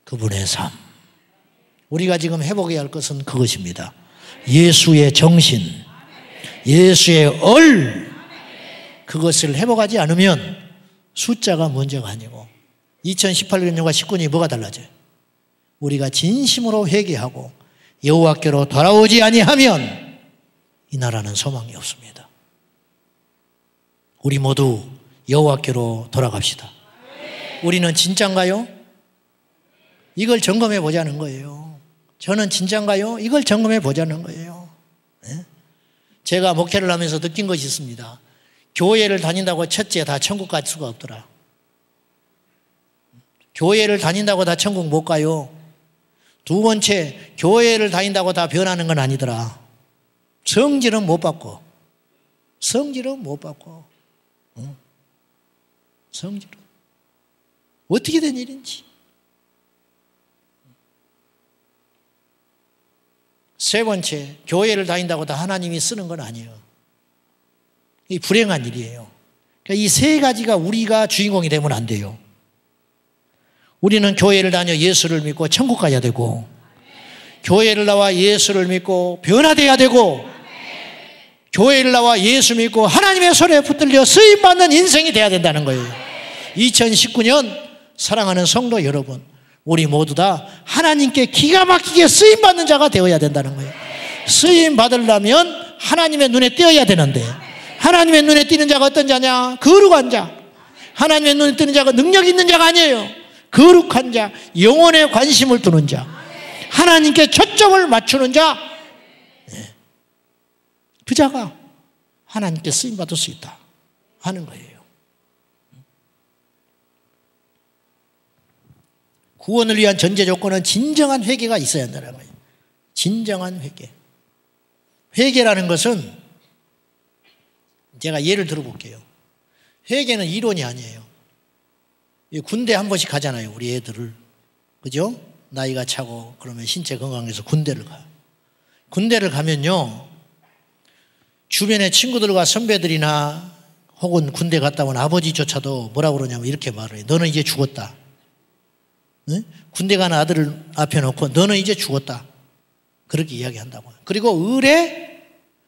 그분의 삶. 우리가 지금 회복해야 할 것은 그것입니다. 예수의 정신, 예수의 얼, 그것을 회복하지 않으면 숫자가 문제가 아니고 2018년과 19년이 뭐가 달라져요? 우리가 진심으로 회개하고 여호와께로 돌아오지 아니하면 이 나라는 소망이 없습니다. 우리 모두 여호와께로 돌아갑시다. 우리는 진짠가요? 이걸 점검해 보자는 거예요. 저는 진짠가요? 이걸 점검해 보자는 거예요. 네? 제가 목회를 하면서 느낀 것이 있습니다. 교회를 다닌다고 첫째 다 천국 갈 수가 없더라. 교회를 다닌다고 다 천국 못 가요. 두 번째, 교회를 다닌다고 다 변하는 건 아니더라. 성질은 못 바꿔. 성질은 못 바꿔. 성질은. 어떻게 된 일인지. 세 번째, 교회를 다닌다고 다 하나님이 쓰는 건 아니에요. 이 불행한 일이에요. 그러니까 이 세 가지가 우리가 주인공이 되면 안 돼요. 우리는 교회를 다녀 예수를 믿고 천국 가야 되고, 교회를 나와 예수를 믿고 변화돼야 되고, 교회를 나와 예수 믿고 하나님의 손에 붙들려 쓰임받는 인생이 돼야 된다는 거예요. 2019년 사랑하는 성도 여러분, 우리 모두 다 하나님께 기가 막히게 쓰임받는 자가 되어야 된다는 거예요. 쓰임받으려면 하나님의 눈에 띄어야 되는데, 하나님의 눈에 띄는 자가 어떤 자냐? 거룩한 자. 하나님의 눈에 띄는 자가 능력 있는 자가 아니에요. 거룩한 자, 영혼에 관심을 두는 자, 하나님께 초점을 맞추는 자, 그 자가 하나님께 쓰임받을 수 있다 하는 거예요. 구원을 위한 전제 조건은 진정한 회개가 있어야 한다는 거예요. 진정한 회개. 회개라는 것은, 제가 예를 들어볼게요. 회개는 이론이 아니에요. 군대 한 번씩 가잖아요, 우리 애들을. 그죠? 나이가 차고 그러면 신체 건강해서 군대를 가요. 군대를 가면요, 주변의 친구들과 선배들이나 혹은 군대 갔다 온 아버지조차도 뭐라고 그러냐면 이렇게 말을 해요. 너는 이제 죽었다. 응? 군대 가는 아들을 앞에 놓고 너는 이제 죽었다. 그렇게 이야기한다고요. 그리고 을에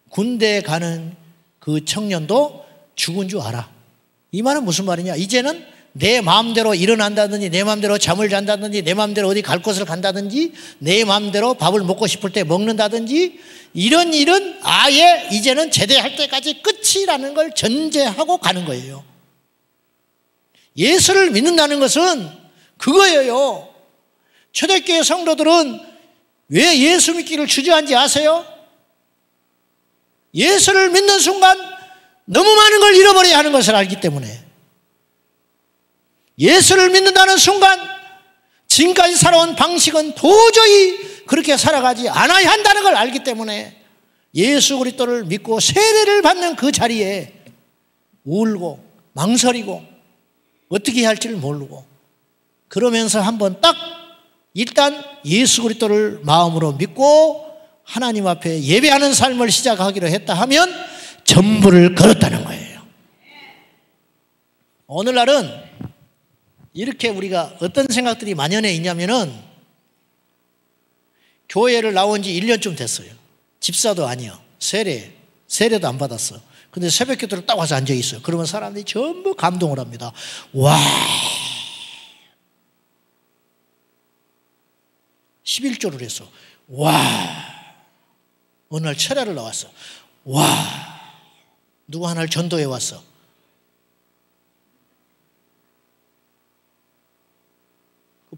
군대 가는 그 청년도 죽은 줄 알아. 이 말은 무슨 말이냐? 이제는 내 마음대로 일어난다든지, 내 마음대로 잠을 잔다든지, 내 마음대로 어디 갈 곳을 간다든지, 내 마음대로 밥을 먹고 싶을 때 먹는다든지, 이런 일은 아예 이제는 제대할 때까지 끝이라는 걸 전제하고 가는 거예요. 예수를 믿는다는 것은 그거예요. 초대교회 성도들은 왜 예수 믿기를 주저한지 아세요? 예수를 믿는 순간 너무 많은 걸 잃어버려야 하는 것을 알기 때문에, 예수를 믿는다는 순간 지금까지 살아온 방식은 도저히 그렇게 살아가지 않아야 한다는 걸 알기 때문에 예수 그리스도를 믿고 세례를 받는 그 자리에 울고 망설이고 어떻게 해야 할지를 모르고, 그러면서 한번 딱 일단 예수 그리스도를 마음으로 믿고 하나님 앞에 예배하는 삶을 시작하기로 했다 하면 전부를 걸었다는 거예요. 오늘날은 이렇게 우리가 어떤 생각들이 만연해 있냐면은, 교회를 나온 지 1년쯤 됐어요. 집사도 아니요. 세례도 안 받았어. 근데 새벽 기도를 딱 와서 앉아 있어요. 그러면 사람들이 전부 감동을 합니다. 와, 11조를 했어. 와, 어느 날 철야를 나왔어. 와, 누구 하나를 전도해 왔어.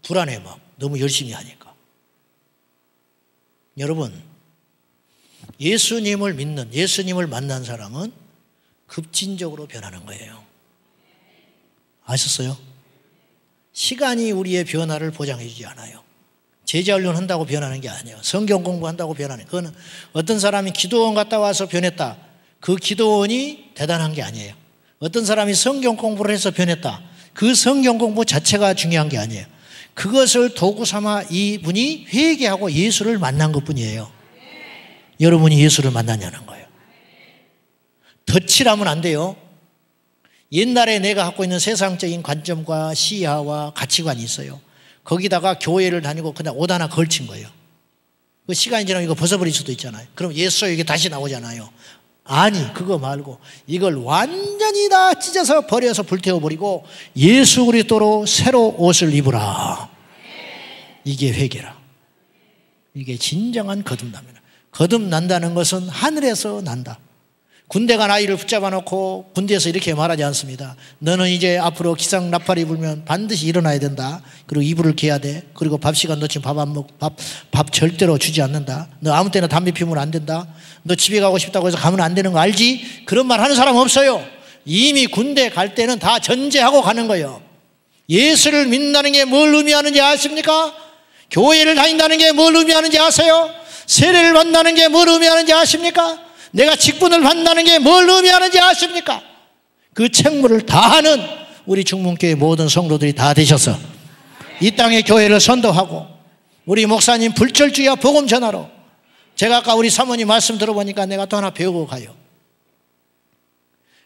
불안해, 막 너무 열심히 하니까. 여러분, 예수님을 믿는, 예수님을 만난 사람은 급진적으로 변하는 거예요. 아셨어요? 시간이 우리의 변화를 보장해 주지 않아요. 제자 훈련 한다고 변하는 게 아니에요. 성경 공부한다고 변하는, 그거는 어떤 사람이 기도원 갔다 와서 변했다, 그 기도원이 대단한 게 아니에요. 어떤 사람이 성경 공부를 해서 변했다, 그 성경 공부 자체가 중요한 게 아니에요. 그것을 도구 삼아 이분이 회개하고 예수를 만난 것뿐이에요. 여러분이 예수를 만났냐는 거예요. 덧칠하면 안 돼요. 옛날에 내가 갖고 있는 세상적인 관점과 시야와 가치관이 있어요. 거기다가 교회를 다니고 그냥 옷 하나 걸친 거예요. 그 시간이 지나면 이거 벗어버릴 수도 있잖아요. 그럼 예수 이게 다시 나오잖아요. 아니, 그거 말고 이걸 완전히 다 찢어서 버려서 불태워버리고 예수 그리스도로 새로 옷을 입으라. 이게 회개라. 이게 진정한 거듭남이라. 거듭난다는 것은 하늘에서 난다. 군대 간 아이를 붙잡아 놓고 군대에서 이렇게 말하지 않습니다. 너는 이제 앞으로 기상 나팔이 불면 반드시 일어나야 된다. 그리고 이불을 개야 돼. 그리고 밥 시간 놓치면 밥 절대로 주지 않는다. 너 아무 때나 담배 피우면 안 된다. 너 집에 가고 싶다고 해서 가면 안 되는 거 알지? 그런 말 하는 사람 없어요. 이미 군대 갈 때는 다 전제하고 가는 거예요. 예수를 믿는다는 게 뭘 의미하는지 아십니까? 교회를 다닌다는 게 뭘 의미하는지 아세요? 세례를 받는다는 게 뭘 의미하는지 아십니까? 내가 직분을 받는다는 게 뭘 의미하는지 아십니까? 그 책무를 다하는 우리 중문교회 모든 성도들이 다 되셔서 이 땅의 교회를 선도하고 우리 목사님 불철주야 복음 전하러, 제가 아까 우리 사모님 말씀 들어보니까 내가 또 하나 배우고 가요.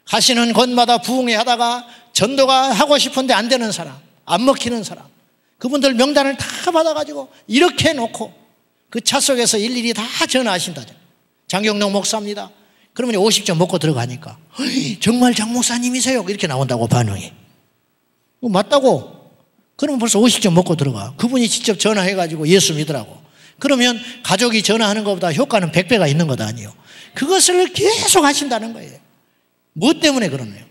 가시는 곳마다 부흥회 하다가 전도가 하고 싶은데 안 되는 사람, 안 먹히는 사람, 그분들 명단을 다 받아가지고 이렇게 해놓고 그 차 속에서 일일이 다 전화하신다죠. 장경동 목사입니다. 그러면 50점 먹고 들어가니까 정말 장 목사님이세요? 이렇게 나온다고 반응이. 맞다고. 그러면 벌써 50점 먹고 들어가. 그분이 직접 전화해가지고 예수 믿으라고. 그러면 가족이 전화하는 것보다 효과는 100배가 있는 것 아니에요. 그것을 계속 하신다는 거예요. 무엇 때문에 그러네요?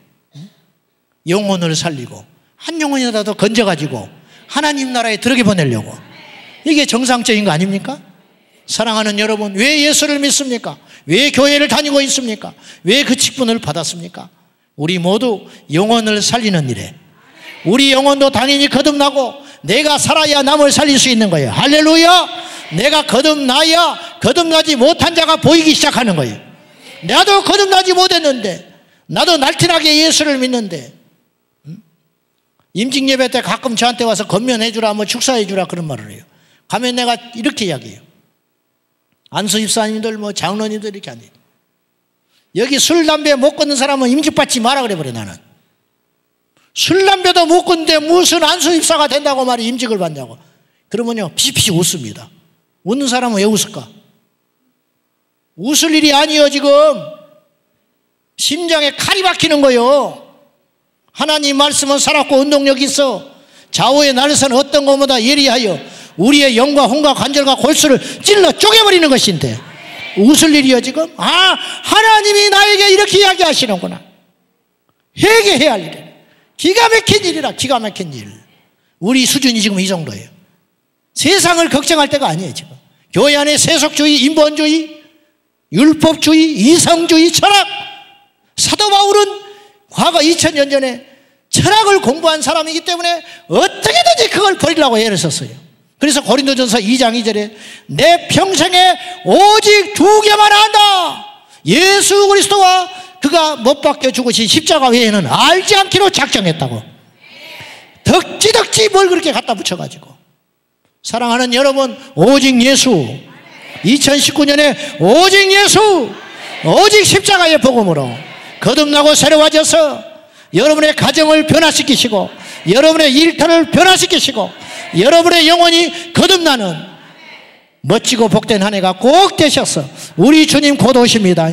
영혼을 살리고 한 영혼이라도 건져가지고 하나님 나라에 들어게 보내려고. 이게 정상적인 거 아닙니까? 사랑하는 여러분, 왜 예수를 믿습니까? 왜 교회를 다니고 있습니까? 왜 그 직분을 받았습니까? 우리 모두 영혼을 살리는 일에 우리 영혼도 당연히 거듭나고 내가 살아야 남을 살릴 수 있는 거예요. 할렐루야! 내가 거듭나야 거듭나지 못한 자가 보이기 시작하는 거예요. 나도 거듭나지 못했는데, 나도 날티나게 예수를 믿는데, 임직 예배 때 가끔 저한테 와서 건면해 주라, 뭐 축사해 주라 그런 말을 해요. 가면 내가 이렇게 이야기해요. 안수 집사님들, 뭐 장로님들 이렇게 안 해요. 여기 술, 담배 못 끊는 사람은 임직받지 마라 그래 버려. 나는 술, 담배도 못 끊는데 무슨 안수 집사가 된다고 말이 임직을 받냐고. 그러면요 피시피시 웃습니다. 웃는 사람은 왜 웃을까? 웃을 일이 아니에요. 지금 심장에 칼이 박히는 거예요. 하나님 말씀은 살았고 운동력이 있어. 좌우의 날선 어떤 것보다 예리하여 우리의 영과 혼과 관절과 골수를 찔러 쪼개버리는 것인데 웃을 일이요 지금? 하나님이 나에게 이렇게 이야기하시는구나. 회개해야 할 일이에요. 기가 막힌 일이라. 기가 막힌 일. 우리 수준이 지금 이 정도예요. 세상을 걱정할 때가 아니에요 지금. 교회 안에 세속주의, 인본주의, 율법주의, 이성주의, 철학. 사도 바울은 과거 2000년 전에 철학을 공부한 사람이기 때문에 어떻게든지 그걸 버리려고 애를 썼어요. 그래서 고린도전서 2장 2절에 내 평생에 오직 두 개만 한다. 예수 그리스도와 그가 못 박혀 죽으신 십자가 외에는 알지 않기로 작정했다고. 덕지덕지 뭘 그렇게 갖다 붙여가지고. 사랑하는 여러분, 오직 예수. 2019년에 오직 예수, 오직 십자가의 복음으로 거듭나고 새로워져서 여러분의 가정을 변화시키시고 여러분의 일터를 변화시키시고 여러분의 영혼이 거듭나는 멋지고 복된 한 해가 꼭 되셔서 우리 주님 곧 오십니다.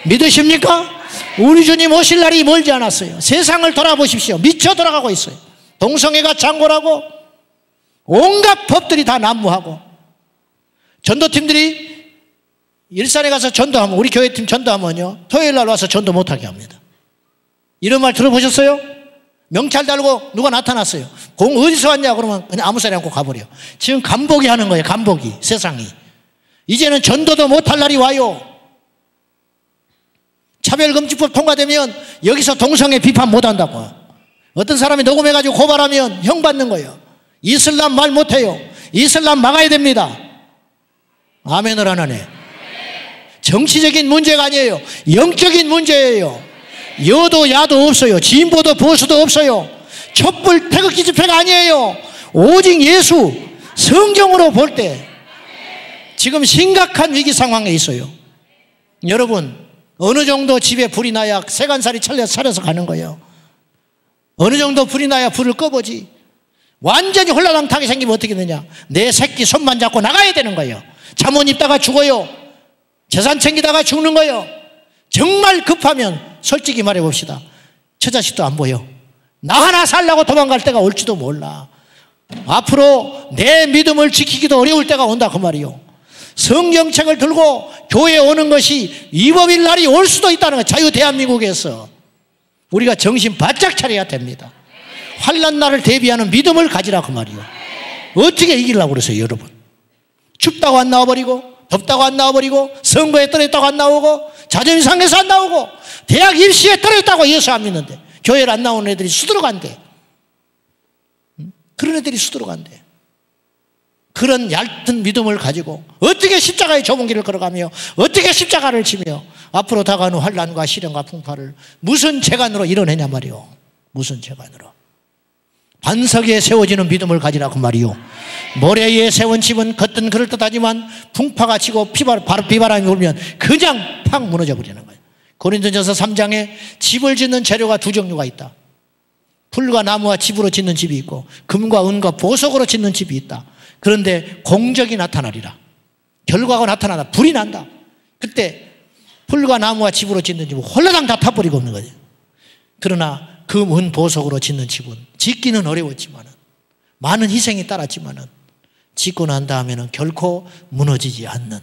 믿으십니까? 우리 주님 오실 날이 멀지 않았어요. 세상을 돌아보십시오. 미쳐 돌아가고 있어요. 동성애가 창궐하고 온갖 법들이 다 난무하고 전도팀들이 일산에 가서 전도하면, 우리 교회팀 전도하면요 토요일 날 와서 전도 못하게 합니다. 이런 말 들어보셨어요? 명찰 달고 누가 나타났어요. 공 어디서 왔냐 그러면 그냥 아무 소리 않고 가버려. 지금 간보기 하는 거예요. 간보기. 세상이 이제는 전도도 못할 날이 와요. 차별금지법 통과되면 여기서 동성애 비판 못한다고. 어떤 사람이 녹음해가지고 고발하면 형 받는 거예요. 이슬람 말 못해요. 이슬람 막아야 됩니다. 아멘을 안 하네. 정치적인 문제가 아니에요. 영적인 문제예요. 여도 야도 없어요. 진보도 보수도 없어요. 촛불 태극기 집회가 아니에요. 오직 예수, 성경으로 볼 때 지금 심각한 위기 상황에 있어요. 여러분, 어느 정도 집에 불이 나야 세간살이 차려서 가는 거예요. 어느 정도 불이 나야 불을 꺼보지. 완전히 홀라당하게 생기면 어떻게 되냐. 내 새끼 손만 잡고 나가야 되는 거예요. 잠옷 입다가 죽어요. 재산 챙기다가 죽는 거예요. 정말 급하면 솔직히 말해봅시다. 처자식도 안 보여. 나 하나 살려고 도망갈 때가 올지도 몰라. 앞으로 내 믿음을 지키기도 어려울 때가 온다 그 말이요. 성경책을 들고 교회에 오는 것이 위법일 날이 올 수도 있다는 거예요. 자유 대한민국에서 우리가 정신 바짝 차려야 됩니다. 환난 날을 대비하는 믿음을 가지라 그 말이요. 어떻게 이기려고 그러세요 여러분? 춥다고 안 나와버리고, 덥다고 안 나와버리고, 선거에 떨어졌다고 안 나오고, 자존심 상해서 안 나오고, 대학 입시에 떨어졌다고 예수 안 믿는데 교회를 안 나오는 애들이 수두룩 한대. 그런 애들이 수두룩 한대. 그런 얇은 믿음을 가지고 어떻게 십자가의 좁은 길을 걸어가며 어떻게 십자가를 지며 앞으로 다가오는 환난과 시련과 풍파를 무슨 재간으로 이뤄내냐 말이요. 무슨 재간으로. 반석에 세워지는 믿음을 가지라 그 말이요. 모래 위에 세운 집은 겉은 그럴듯하지만 풍파가 치고 비바람이 불면 그냥 팍 무너져 버리는 거예요. 고린도전서 3장에 집을 짓는 재료가 두 종류가 있다. 풀과 나무와 집으로 짓는 집이 있고 금과 은과 보석으로 짓는 집이 있다. 그런데 공적이 나타나리라. 결과가 나타나다. 불이 난다. 그때 풀과 나무와 집으로 짓는 집은 홀라당 다 타버리고 없는 거죠. 그러나 금, 은, 보석으로 짓는 집은 짓기는 어려웠지만은 많은 희생이 따랐지만은 짓고 난 다음에는 결코 무너지지 않는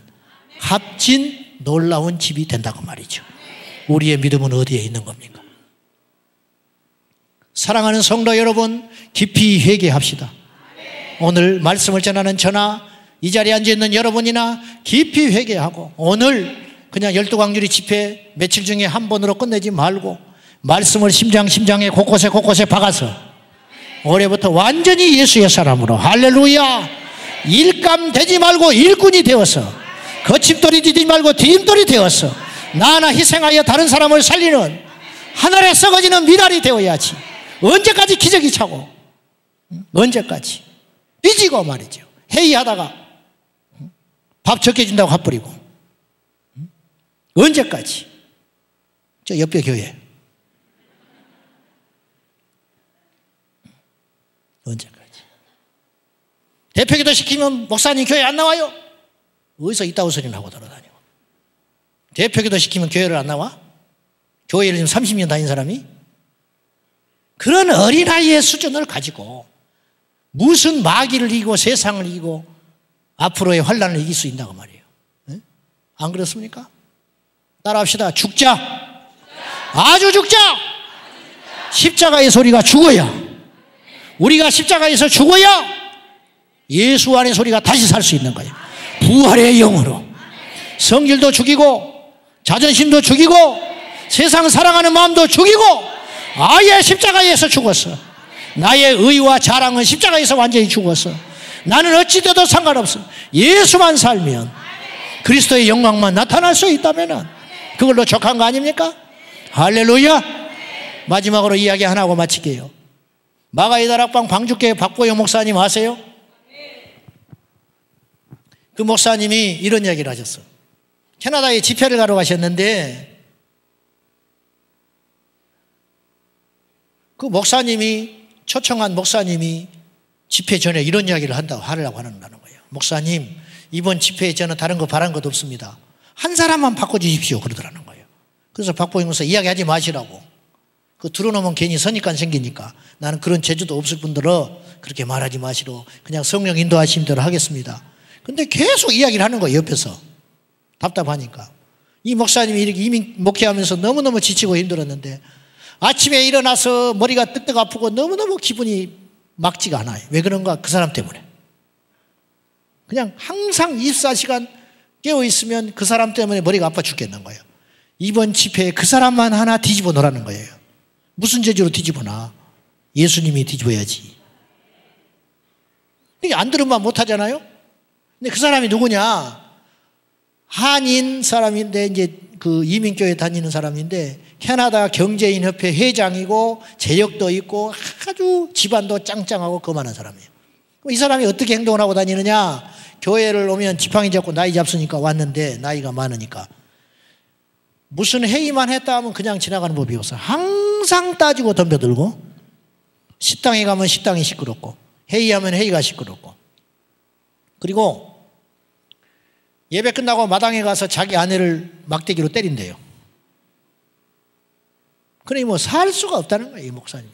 값진 놀라운 집이 된다고 말이죠. 우리의 믿음은 어디에 있는 겁니까? 사랑하는 성도 여러분, 깊이 회개합시다. 오늘 말씀을 전하는 저나 이 자리에 앉아있는 여러분이나 깊이 회개하고 오늘 그냥 12광주리 집회 며칠 중에 한 번으로 끝내지 말고 말씀을 심장에 곳곳에 박아서 올해부터 완전히 예수의 사람으로 할렐루야 일감 되지 말고 일꾼이 되어서 거침돌이 되지 말고 디딤돌이 되어서 나 하나 희생하여 다른 사람을 살리는 하늘에 썩어지는 미랄이 되어야지. 언제까지 기저귀 차고 언제까지 삐지고 말이죠. 회의하다가 밥 적게 준다고 화뿌리고 언제까지. 저 옆에 교회 언제까지. 대표기도 시키면 목사님 교회 안 나와요? 어디서 이따구 소리는 하고 돌아다니고. 대표기도 시키면 교회를 안 나와? 교회를 지금 30년 다닌 사람이? 그런 어린아이의 수준을 가지고 무슨 마귀를 이기고 세상을 이기고 앞으로의 환난을 이길 수 있다고 말이에요. 네? 안 그렇습니까? 따라합시다. 죽자. 아주 죽자. 십자가의 소리가 죽어야, 우리가 십자가에서 죽어야 예수 안의 소리가 다시 살 수 있는 거예요. 부활의 영으로 성질도 죽이고 자존심도 죽이고 세상 사랑하는 마음도 죽이고 아예 십자가에서 죽었어. 나의 의와 자랑은 십자가에서 완전히 죽었어. 나는 어찌 돼도 상관없어. 예수만 살면, 그리스도의 영광만 나타날 수 있다면 그걸로 족한 거 아닙니까? 할렐루야. 마지막으로 이야기 하나 하고 마칠게요. 마가이 다락방 방주교회 박보영 목사님 아세요? 그 목사님이 이런 이야기를 하셨어. 캐나다에 집회를 가러 가셨는데 그 목사님이, 초청한 목사님이 집회 전에 이런 이야기를 하려고 하는 거예요. 목사님, 이번 집회에 저는 다른 거 바란 것도 없습니다. 한 사람만 바꿔주십시오. 그러더라는 거예요. 그래서 박보영 목사 이야기하지 마시라고. 그 들어놓으면 괜히 선입관 생기니까 나는 그런 재주도 없을 뿐더러 그렇게 말하지 마시고 그냥 성령 인도하신 대로 하겠습니다. 근데 계속 이야기를 하는 거예요. 옆에서. 답답하니까. 이 목사님이 이렇게 이미 목회하면서 너무너무 지치고 힘들었는데 아침에 일어나서 머리가 뜨뜻 아프고 너무너무 기분이 막지가 않아요. 왜 그런가? 그 사람 때문에. 그냥 항상 24시간 깨어있으면 그 사람 때문에 머리가 아파 죽겠는 거예요. 이번 집회에 그 사람만 하나 뒤집어 놓으라는 거예요. 무슨 재주로 뒤집어놔? 예수님이 뒤집어야지. 이게 안 들으면 못하잖아요? 근데 그 사람이 누구냐? 한인 사람인데 이제 그 이민교회 다니는 사람인데 캐나다 경제인협회 회장이고 재력도 있고 아주 집안도 짱짱하고 거만한 사람이에요. 이 사람이 어떻게 행동을 하고 다니느냐? 교회를 오면 지팡이 잡고 나이 잡수니까 왔는데 나이가 많으니까 무슨 회의만 했다 하면 그냥 지나가는 법이 없어. 항상 따지고 덤벼들고 식당에 가면 식당이 시끄럽고 회의하면 회의가 시끄럽고 그리고 예배 끝나고 마당에 가서 자기 아내를 막대기로 때린대요. 그러니 뭐 살 수가 없다는 거예요, 이 목사님이.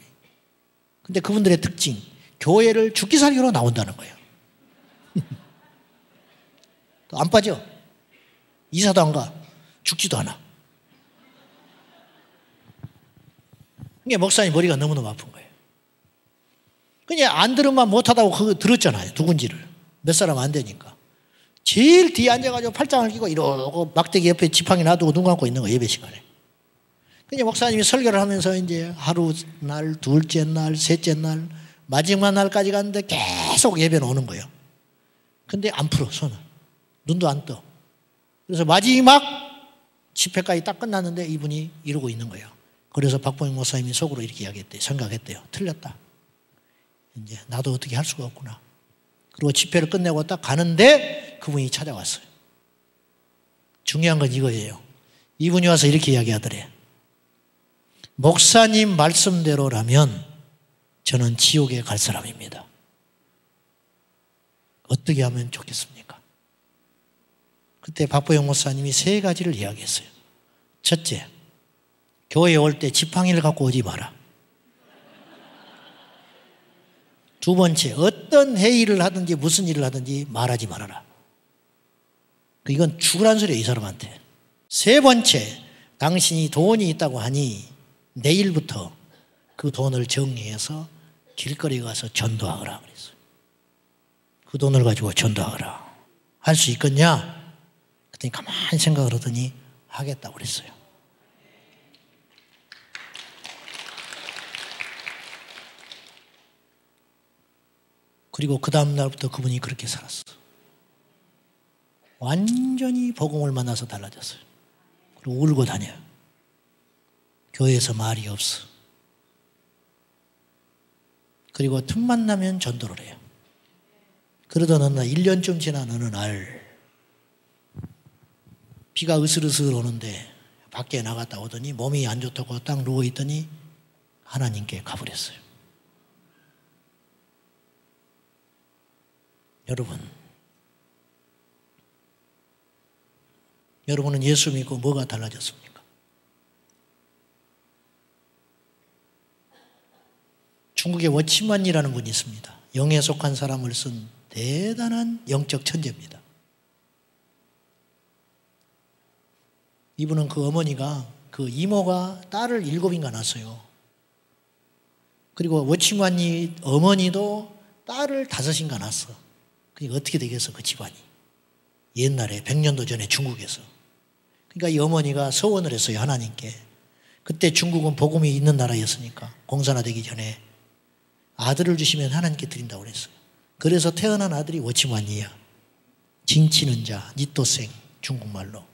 근데 그분들의 특징, 교회를 죽기 살기로 나온다는 거예요. 안 빠져. 이사도 안 가. 죽지도 않아. 그게 목사님 머리가 너무너무 아픈 거예요. 그냥 안 들으면 못하다고 그거 들었잖아요. 누군지를. 몇 사람 안 되니까. 제일 뒤에 앉아가지고 팔짱을 끼고 이러고 막대기 옆에 지팡이 놔두고 눈 감고 있는 거예요. 예배 시간에. 그냥 목사님이 설교를 하면서 이제 하루 날, 둘째 날, 셋째 날, 마지막 날까지 갔는데 계속 예배는 오는 거예요. 근데 안 풀어, 손을. 눈도 안 떠. 그래서 마지막 집회까지 딱 끝났는데 이분이 이러고 있는 거예요. 그래서 박보영 목사님이 속으로 이렇게 이야기했대요. 생각했대요. 틀렸다. 이제 나도 어떻게 할 수가 없구나. 그리고 집회를 끝내고 딱 가는데 그분이 찾아왔어요. 중요한 건 이거예요. 이분이 와서 이렇게 이야기하더래. 목사님 말씀대로라면 저는 지옥에 갈 사람입니다. 어떻게 하면 좋겠습니까? 그때 박보영 목사님이 3가지를 이야기했어요. 첫째, 교회에 올 때 지팡이를 갖고 오지 마라. 두 번째, 어떤 회의를 하든지 무슨 일을 하든지 말하지 말아라. 이건 죽으란 소리예요, 이 사람한테. 세 번째, 당신이 돈이 있다고 하니 내일부터 그 돈을 정리해서 길거리에 가서 전도하거라 그랬어요. 그 돈을 가지고 전도하거라. 할 수 있겠냐? 그랬더니 가만히 생각을 하더니 하겠다고 그랬어요. 그리고 그 다음 날부터 그분이 그렇게 살았어. 완전히 복음을 만나서 달라졌어요. 그리고 울고 다녀요. 교회에서 말이 없어. 그리고 틈만 나면 전도를 해요. 그러던 어느 날 1년쯤 지난 어느 날 비가 으슬으슬 오는데 밖에 나갔다 오더니 몸이 안 좋다고 딱 누워있더니 하나님께 가버렸어요. 여러분은 예수 믿고 뭐가 달라졌습니까? 중국에 워치만이라는 분이 있습니다. 영에 속한 사람을 쓴 대단한 영적 천재입니다. 이분은 그 어머니가 그 이모가 딸을 7인가 낳았어요. 그리고 워치만이 어머니도 딸을 5인가 낳았어. 그러니까 어떻게 되겠어, 그 집안이. 옛날에 100년도 전에 중국에서. 그러니까 이 어머니가 서원을 했어요, 하나님께. 그때 중국은 복음이 있는 나라였으니까 공산화되기 전에 아들을 주시면 하나님께 드린다고 그랬어요. 그래서 태어난 아들이 워치만이야. 징치는 자, 니또생, 중국말로.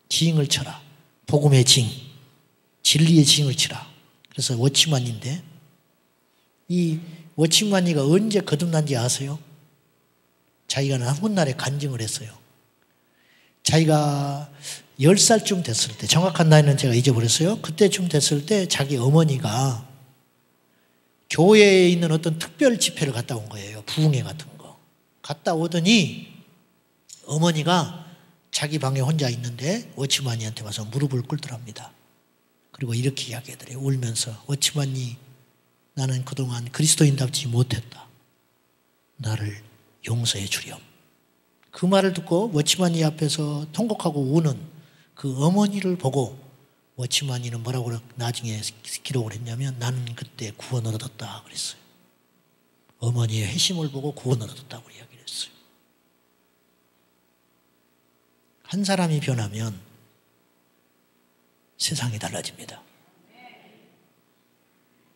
징을 쳐라. 복음의 징, 진리의 징을 치라. 그래서 워치만인데, 이 워치만이가 언제 거듭난지 아세요? 자기가 훗날에 간증을 했어요. 자기가 10살쯤 됐을 때, 정확한 나이는 제가 잊어버렸어요. 그때쯤 됐을 때 자기 어머니가 교회에 있는 어떤 특별 집회를 갔다 온 거예요. 부흥회 같은 거. 갔다 오더니 어머니가 자기 방에 혼자 있는데 워치만이한테 와서 무릎을 꿇더랍니다. 그리고 이렇게 이야기하더래요. 울면서, 워치만이 나는 그동안 그리스도인답지 못했다. 나를 용서해 주렴. 그 말을 듣고 워치만이 앞에서 통곡하고 우는 그 어머니를 보고 워치만이는 뭐라고 나중에 기록을 했냐면, 나는 그때 구원을 얻었다 그랬어요. 어머니의 회심을 보고 구원을 얻었다고 이야기를 했어요. 한 사람이 변하면 세상이 달라집니다.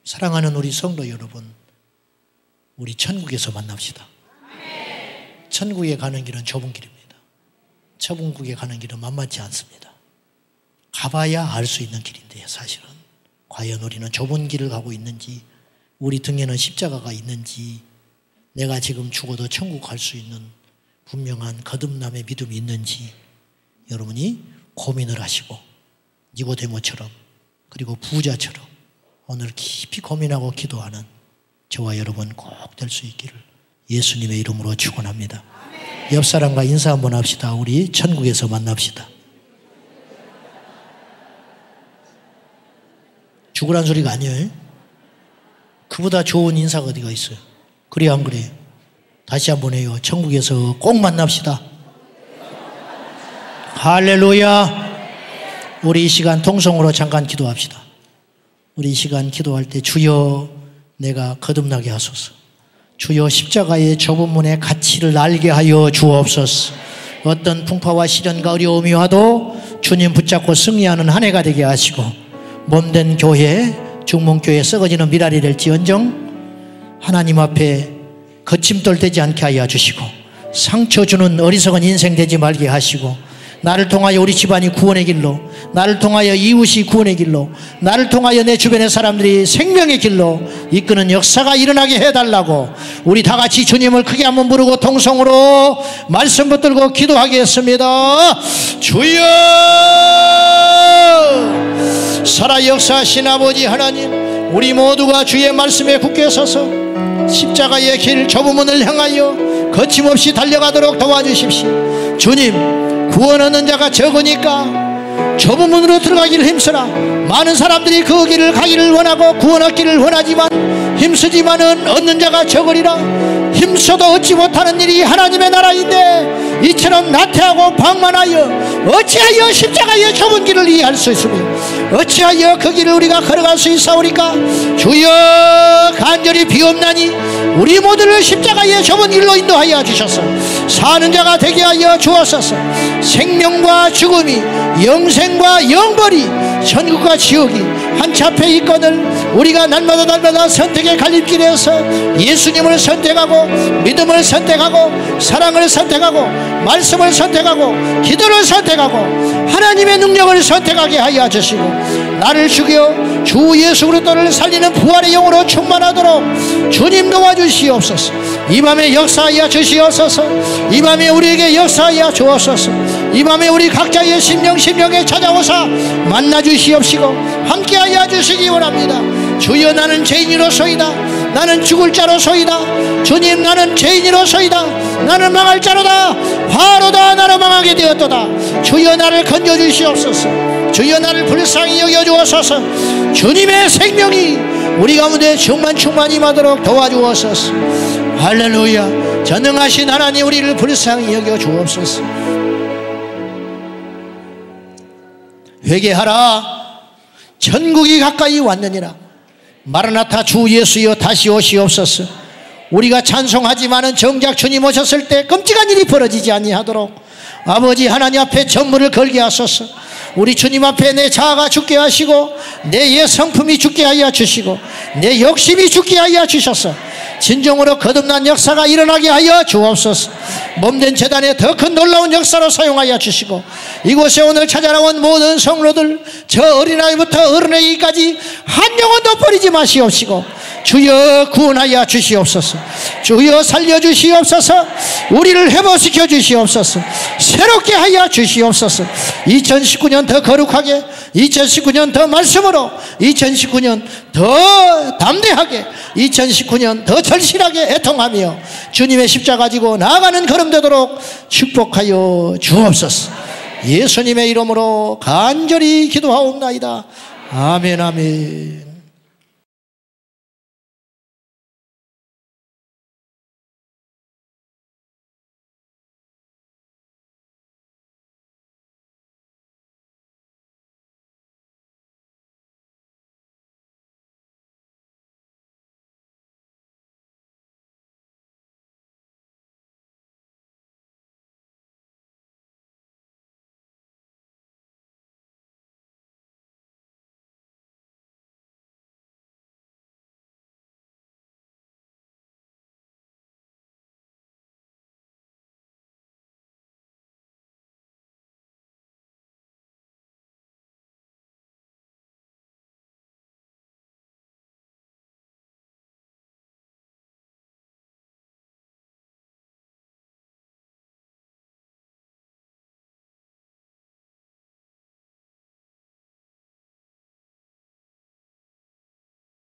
사랑하는 우리 성도 여러분, 우리 천국에서 만납시다. 천국에 가는 길은 좁은 길입니다. 천국에 가는 길은 만만치 않습니다. 가봐야 알 수 있는 길인데요, 사실은. 과연 우리는 좁은 길을 가고 있는지, 우리 등에는 십자가가 있는지, 내가 지금 죽어도 천국 갈 수 있는 분명한 거듭남의 믿음이 있는지 여러분이 고민을 하시고 니고데모처럼, 그리고 부자처럼 오늘 깊이 고민하고 기도하는 저와 여러분 꼭 될 수 있기를 예수님의 이름으로 축원합니다. 옆 사람과 인사 한번 합시다. 우리 천국에서 만납시다. 죽으란 소리가 아니에요. 그보다 좋은 인사가 어디가 있어요. 그래 안 그래요? 다시 한번 해요. 천국에서 꼭 만납시다. 할렐루야. 우리 이 시간 통성으로 잠깐 기도합시다. 우리 이 시간 기도할 때, 주여 내가 거듭나게 하소서. 주여 십자가의 좁은 문의 가치를 알게 하여 주옵소서. 어떤 풍파와 시련과 어려움이 와도 주님 붙잡고 승리하는 한 해가 되게 하시고, 몸된 교회, 중문교회 썩어지는 미랄이 될지언정 하나님 앞에 거침돌 되지 않게 하여 주시고, 상처 주는 어리석은 인생 되지 말게 하시고, 나를 통하여 우리 집안이 구원의 길로, 나를 통하여 이웃이 구원의 길로, 나를 통하여 내 주변의 사람들이 생명의 길로 이끄는 역사가 일어나게 해달라고 우리 다 같이 주님을 크게 한번 부르고 통성으로 말씀 붙들고 기도하겠습니다. 주여! 살아 역사하신 아버지 하나님, 우리 모두가 주의 말씀에 굳게 서서 십자가의 길 좁은 문을 향하여 거침없이 달려가도록 도와주십시오. 주님, 구원 얻는 자가 적으니까 좁은 문으로 들어가기를 힘쓰라. 많은 사람들이 그 길을 가기를 원하고 구원 얻기를 원하지만 힘쓰지만은 얻는 자가 적으리라. 힘써도 얻지 못하는 일이 하나님의 나라인데 이처럼 나태하고 방만하여 어찌하여 십자가의 좁은 길을 이해할 수 있으며 어찌하여 그 길을 우리가 걸어갈 수 있사오리까? 주여, 간절히 비옵나니 우리 모두를 십자가의 좁은 길로 인도하여 주셔서 사는 자가 되게 하여 주옵소서. 생명과 죽음이, 영생과 영벌이, 천국과 지옥이 한치 앞에 있거늘 우리가 날마다 선택의 갈림길에서 예수님을 선택하고 믿음을 선택하고 사랑을 선택하고 말씀을 선택하고 기도를 선택하고 하나님의 능력을 선택하게 하여 주시고 나를 죽여 주 예수 그리스도를 살리는 부활의 영으로 충만하도록 주님 도와주시옵소서. 이 밤에 역사하여 주시옵소서. 이 밤에 우리에게 역사하여 주옵소서. 이 밤에 우리 각자의 심령에 찾아오사 만나 주시옵시고 함께하여 주시기 원합니다. 주여, 나는 죄인이로소이다. 나는 죽을 자로소이다. 주님, 나는 죄인이로소이다. 나는 망할 자로다. 화로다 나로 망하게 되었도다. 주여, 나를 건져주시옵소서. 주여, 나를 불쌍히 여겨주옵소서. 주님의 생명이 우리 가운데 충만히 임하도록 도와주옵소서. 할렐루야. 전능하신 하나님, 우리를 불쌍히 여겨주옵소서. 회개하라. 천국이 가까이 왔느니라. 마라나타, 주 예수여 다시 오시옵소서. 우리가 찬송하지만은 정작 주님 오셨을 때 끔찍한 일이 벌어지지 아니하도록 아버지 하나님 앞에 전부를 걸게 하소서. 우리 주님 앞에 내 자아가 죽게 하시고 내 옛 성품이 죽게 하여 주시고 내 욕심이 죽게 하여 주셔서 진정으로 거듭난 역사가 일어나게 하여 주옵소서. 몸된 재단에 더 큰 놀라운 역사로 사용하여 주시고 이곳에 오늘 찾아나온 모든 성로들, 저 어린아이부터 어른아이까지 한 영혼도 버리지 마시옵시고 주여 구원하여 주시옵소서. 주여 살려주시옵소서. 우리를 회복시켜 주시옵소서. 새롭게 하여 주시옵소서. 2019년 더 거룩하게, 2019년 더 말씀으로, 2019년 더 담대하게, 2019년 더 절실하게 애통하며 주님의 십자가 지고 나아가는 걸음 되도록 축복하여 주옵소서. 예수님의 이름으로 간절히 기도하옵나이다. 아멘, 아멘.